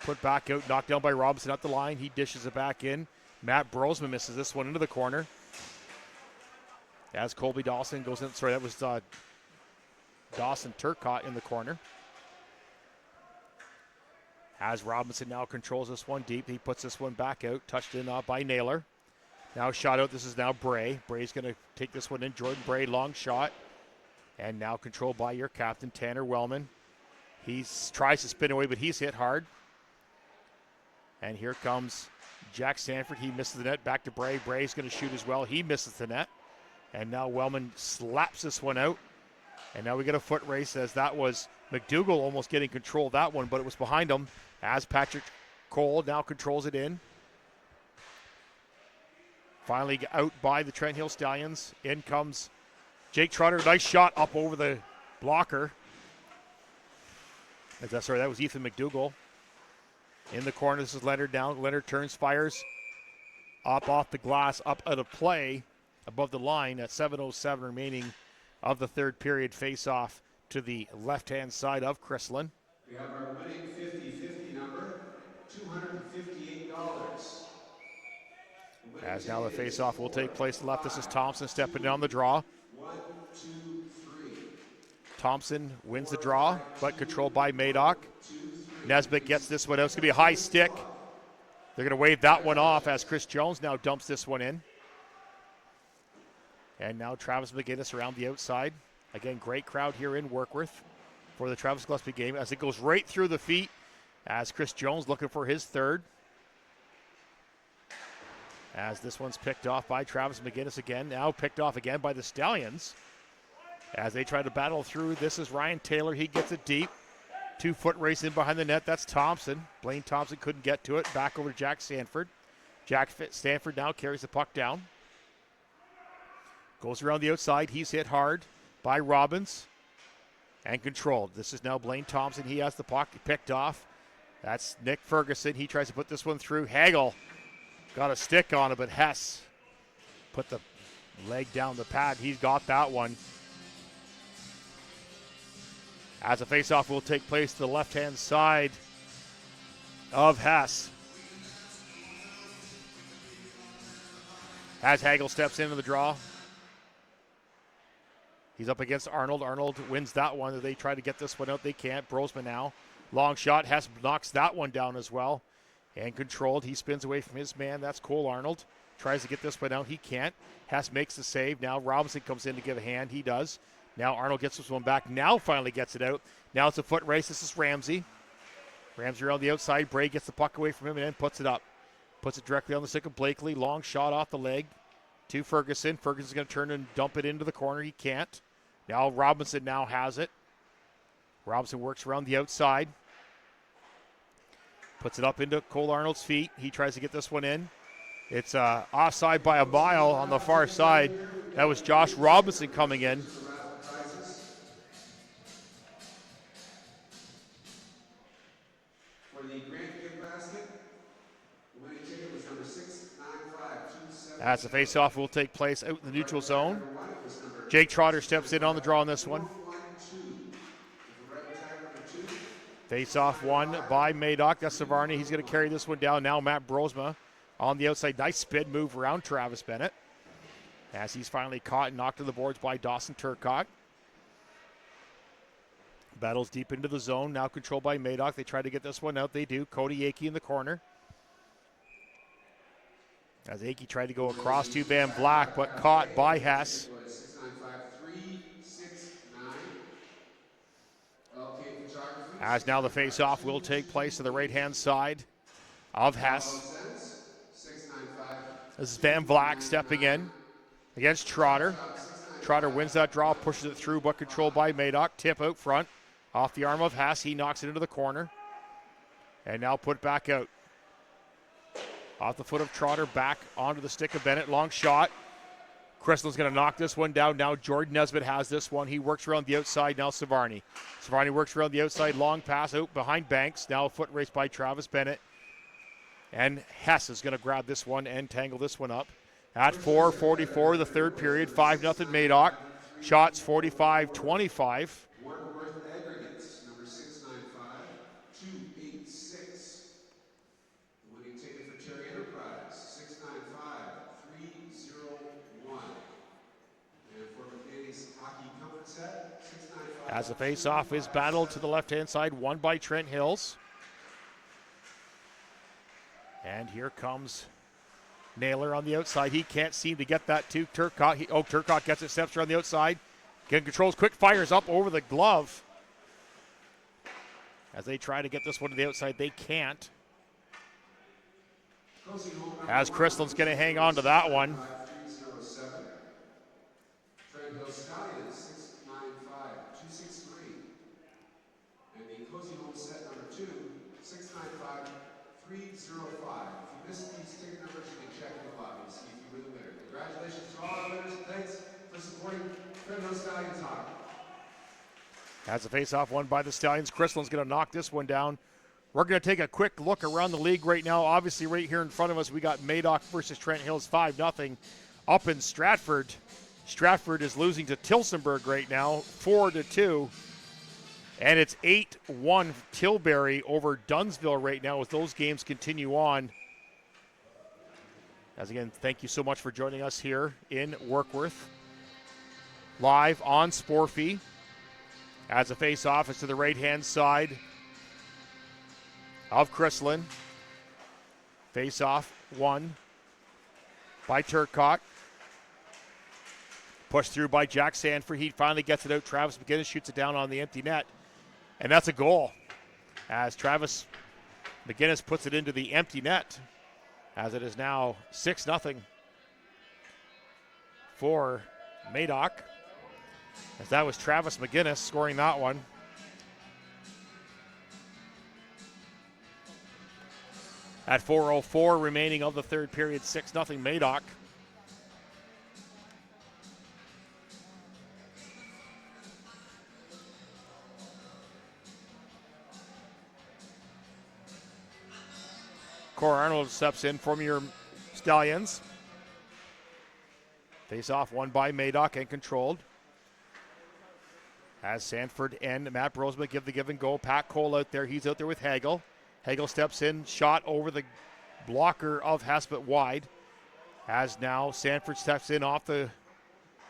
Put back out. Knocked down by Robinson at the line. He dishes it back in. Matt Brosman misses this one into the corner. As Colby Dawson goes in. Sorry, that was Dawson Turcotte in the corner. As Robinson now controls this one deep. He puts this one back out. Touched in by Naylor. Now shot out. This is now Bray. Bray's going to take this one in. Jordan Bray, long shot. And now controlled by your captain, Tanner Wellman. He tries to spin away, but he's hit hard. And here comes Jack Sanford. He misses the net. Back to Bray. Bray's going to shoot as well. He misses the net. And now Wellman slaps this one out. And now we get a foot race, as that was McDougall almost getting control of that one, but it was behind him as Patrick Cole now controls it in. Finally out by the Trent Hill Stallions. In comes Jake Trotter. Nice shot up over the blocker. Sorry, that was Ethan McDougall. In the corner, this is Leonard now. Leonard turns, fires up off the glass, up out of play above the line at 7:07 remaining of the third period. Face off to the left-hand side of Chrislin. We have our winning 50-50 number, $258. As now the face-off will take place to the left. This is Thompson stepping down the draw. 1, 2, 3. Thompson wins the draw, but controlled by Madoc. Nesbitt gets this one out. It's going to be a high stick. They're going to wave that one off as Chris Jones now dumps this one in. And now Travis McGinnis around the outside. Again, great crowd here in Workworth for the Travis Gillespie game as it goes right through the feet as Chris Jones looking for his third. As this one's picked off by Travis McGinnis again. Now picked off again by the Stallions. As they try to battle through, this is Ryan Taylor. He gets it deep. 2-foot race in behind the net. That's Thompson. Blaine Thompson couldn't get to it. Back over to Jack Stanford. Jack Stanford now carries the puck down. Goes around the outside. He's hit hard by Robbins and controlled. This is now Blaine Thompson. He has the puck picked off. That's Nick Ferguson. He tries to put this one through. Hagel got a stick on it, but Hess put the leg down the pad. He's got that one. As a faceoff will take place to the left-hand side of Hess. As Hagel steps into the draw. He's up against Arnold. Arnold wins that one. They try to get this one out. They can't. Brosman now. Long shot. Hess knocks that one down as well. And controlled. He spins away from his man. That's Cole Arnold. Tries to get this one out. He can't. Hess makes the save. Now Robinson comes in to give a hand. He does. Now Arnold gets this one back. Now finally gets it out. Now it's a foot race. This is Ramsey. Ramsey around the outside. Bray gets the puck away from him and then puts it up. Puts it directly on the stick of Blakely. Long shot off the leg to Ferguson. Ferguson's going to turn and dump it into the corner. He can't. Now Robinson now has it. Robinson works around the outside. Puts it up into Cole Arnold's feet. He tries to get this one in. It's offside by a mile on the far side. That was Josh Robinson coming in. For the grant gift basket, the winning ticket was number 69527. As the faceoff will take place out in the neutral zone. Jake Trotter steps in on the draw on this one. Face-off won by Madoc. That's Savarni. He's going to carry this one down. Now Matt Brosma on the outside. Nice spin move around Travis Bennett as he's finally caught and knocked to the boards by Dawson Turcotte. Battles deep into the zone. Now controlled by Madoc. They try to get this one out. They do. Cody Akey in the corner. As Akey tried to go across to Van Black, but caught by Hess. As now the face-off will take place to the right-hand side of Hess. This is Van Black stepping in against Trotter. Trotter wins that draw, pushes it through, but controlled by Madoc. Tip out front off the arm of Hess. He knocks it into the corner. And now put back out. Off the foot of Trotter, back onto the stick of Bennett. Long shot. Crystal's going to knock this one down. Now Jordan Nesbitt has this one. He works around the outside. Now Savarni. Savarni works around the outside. Long pass out behind Banks. Now a foot race by Travis Bennett. And Hess is going to grab this one and tangle this one up. At 4:44, the third period. 5-0 Madoc. Shots 45-25. Warkworth Aggregates, number 695-286. The winning ticket for Terry Enterprise, 695-301. And for McNanny's Hockey Comfort Set, 695. As the face-off is battled to the left-hand side, won by Trent Hills. And here comes Naylor on the outside. He can't seem to get that to Turcotte. Turcotte gets it, steps around the outside. Again, controls, quick fires up over the glove. As they try to get this one to the outside, they can't. As Crystal's going to hang on to that one. Trent Hills Stallions, 695-263. And the Cozy Home set number 2, 695-305. If you missed these ticket numbers, you can check in the lobby and see if you were the winner. Congratulations to all our winners. Thanks for supporting Trent Hills Stallions hockey. As the face-off won by the Stallions, Crystal's going to knock this one down. We're going to take a quick look around the league right now. Obviously, right here in front of us, we got Madoc versus Trent Hills, 5-0 up in Stratford. Stratford is losing to Tillsonburg right now, 4-2. And it's 8-1 Tilbury over Dunsville right now as those games continue on. As again, thank you so much for joining us here in Warkworth. Live on Sporfy. As a face-off is to the right-hand side of Chrysler. Face-off won by Turcotte. Pushed through by Jack Sanford. He finally gets it out. Travis McGinnis shoots it down on the empty net. And that's a goal. As Travis McGinnis puts it into the empty net. As it is now 6-0 for Madoc. As that was Travis McGinnis scoring that one. At 4:04 remaining of the third period, 6-0 Madoc. Cora Arnold steps in from your Stallions. Face-off won by Madoc and controlled. As Sanford and Matt Brosma give the give and go. Pat Cole out there. He's out there with Hagel. Hagel steps in. Shot over the blocker of Hess, but wide. As now Sanford steps in off the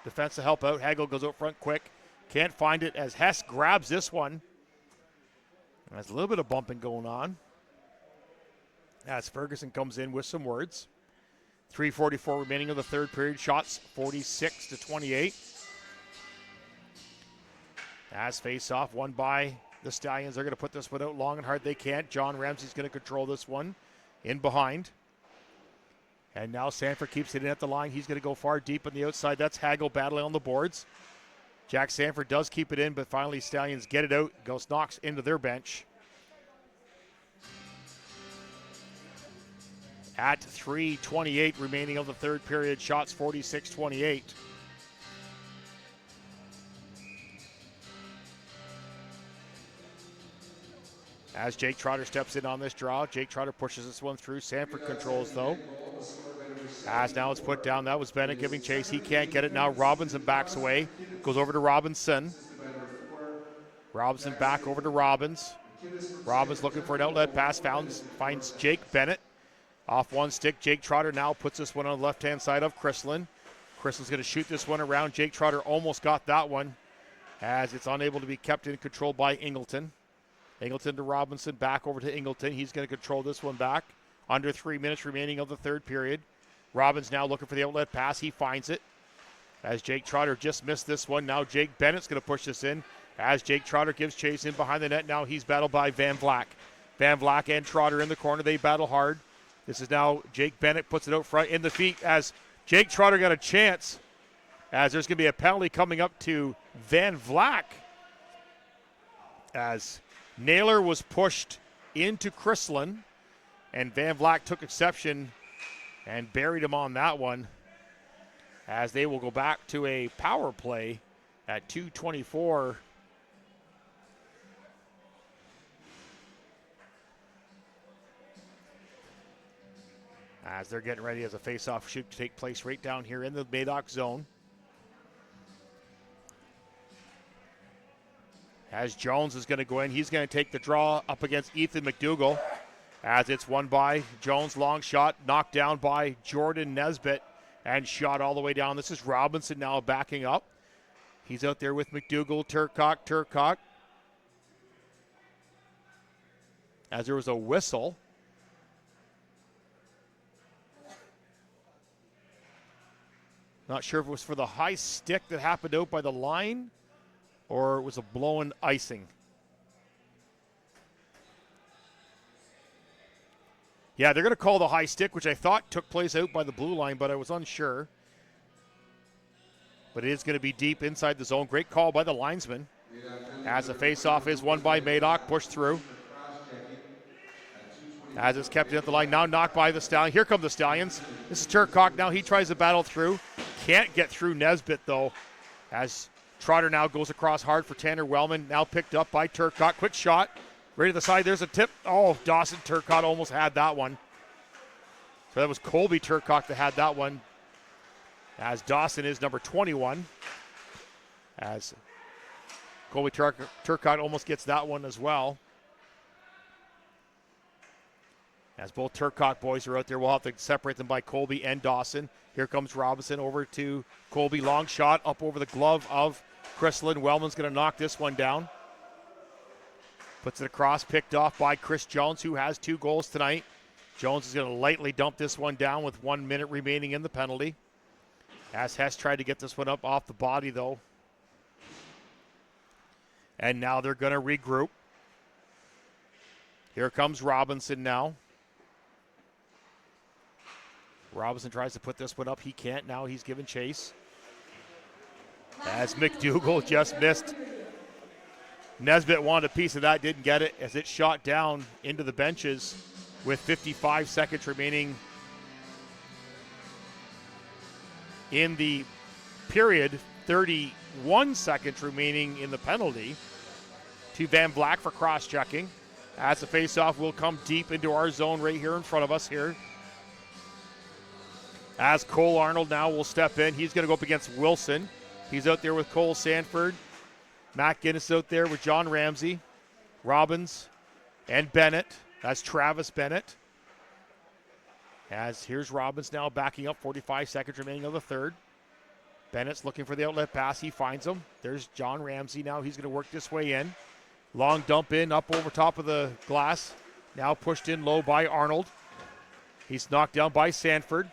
defense to help out. Hagel goes out front quick. Can't find it as Hess grabs this one. There's a little bit of bumping going on. As Ferguson comes in with some words. 3:44 remaining of the third period. Shots 46-28. As face-off won by the Stallions. They're going to put this one out long and hard. They can't. John Ramsey's going to control this one in behind. And now Sanford keeps it in at the line. He's going to go far deep on the outside. That's Hagel battling on the boards. Jack Sanford does keep it in, but finally Stallions get it out. Goes knocks into their bench. At 3:28 remaining of the third period. Shots 46-28. As Jake Trotter steps in on this draw, Jake Trotter pushes this one through. Sanford controls though. As now it's put down. That was Bennett giving chase. He can't get it now. Robinson backs away. Goes over to Robinson. Robinson back over to Robbins. Robbins looking for an outlet pass, finds Jake Bennett. Off one stick, Jake Trotter now puts this one on the left-hand side of Chrislin. Chrislin's going to shoot this one around. Jake Trotter almost got that one as it's unable to be kept in control by Ingleton. Ingleton to Robinson, back over to Ingleton. He's going to control this one back. Under 3 minutes remaining of the third period. Robbins now looking for the outlet pass. He finds it. As Jake Trotter just missed this one. Now Jake Bennett's going to push this in. As Jake Trotter gives chase in behind the net. Now he's battled by Van Vlack. Van Vlack and Trotter in the corner. They battle hard. This is now Jake Bennett puts it out front in the feet as Jake Trotter got a chance. As there's going to be a penalty coming up to Van Vlack. As Naylor was pushed into Chrislin. And Van Vlack took exception and buried him on that one. As they will go back to a power play at 2:24. As they're getting ready as a face-off shoot to take place right down here in the Madoc zone. As Jones is going to go in, he's going to take the draw up against Ethan McDougall. As it's won by Jones, long shot, knocked down by Jordan Nesbitt and shot all the way down. This is Robinson now backing up. He's out there with McDougall, Turcotte. As there was a whistle. Not sure if it was for the high stick that happened out by the line or it was a blown icing. Yeah, they're going to call the high stick, which I thought took place out by the blue line, but I was unsure. But it is going to be deep inside the zone. Great call by the linesman. As the faceoff is won by Madoc, pushed through. As it's kept in at the line, now knocked by the Stallions. Here come the Stallions. This is Turcotte now. He tries to battle through. Can't get through Nesbitt, though. As Trotter now goes across hard for Tanner Wellman. Now picked up by Turcotte. Quick shot. Right to the side. There's a tip. Oh, Dawson Turcotte almost had that one. So that was Colby Turcotte that had that one. As Dawson is number 21. As Colby Turcotte almost gets that one as well. As both Turcotte boys are out there, we'll have to separate them by Colby and Dawson. Here comes Robinson over to Colby. Long shot up over the glove of Chrislin. Wellman's going to knock this one down. Puts it across, picked off by Chris Jones, who has 2 goals tonight. Jones is going to lightly dump this one down with 1 minute remaining in the penalty. As Hess tried to get this one up off the body, though. And now they're going to regroup. Here comes Robinson now. Robinson tries to put this one up. He can't. Now he's given chase. As McDougall just missed. Nesbitt wanted a piece of that, didn't get it, as it shot down into the benches with 55 seconds remaining in the period. 31 seconds remaining in the penalty to Van Vlack for cross-checking. As the faceoff will come deep into our zone right here in front of us here. As Cole Arnold now will step in. He's going to go up against Wilson. He's out there with Cole Sanford. Matt Guinness out there with John Ramsey. Robbins and Bennett. That's Travis Bennett. As here's Robbins now backing up. 45 seconds remaining of the third. Bennett's looking for the outlet pass. He finds him. There's John Ramsey now. He's going to work this way in. Long dump in up over top of the glass. Now pushed in low by Arnold. He's knocked down by Sanford.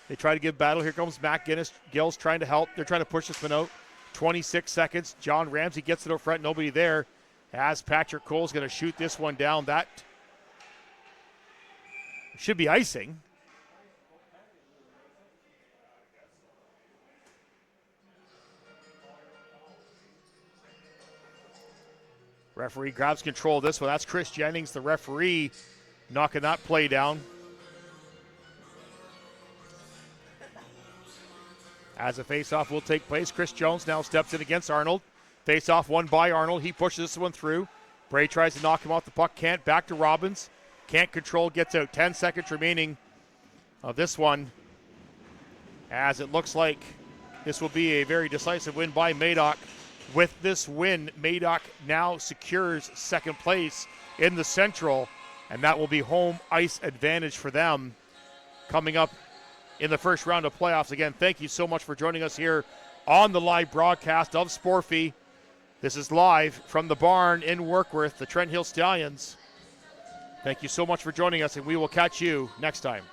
They try to give battle. Here comes Matt Guinness. Gill's trying to help. They're trying to push this one out. 26 seconds. John Ramsey gets it out front. Nobody there. As Patrick Cole's going to shoot this one down. That should be icing. Referee grabs control of this one. That's Chris Jennings, the referee, knocking that play down. As a face-off will take place, Chris Jones now steps in against Arnold. Face-off won by Arnold. He pushes this one through. Bray tries to knock him off the puck. Can't. Back to Robbins. Can't control. Gets out. 10 seconds remaining of this one. As it looks like this will be a very decisive win by Madoc. With this win, Madoc now secures second place in the Central, and that will be home ice advantage for them coming up in the first round of playoffs. Again, thank you so much for joining us here on the live broadcast of Sporfy. This is live from the barn in Workworth, the Trent Hill Stallions. Thank you so much for joining us, and we will catch you next time.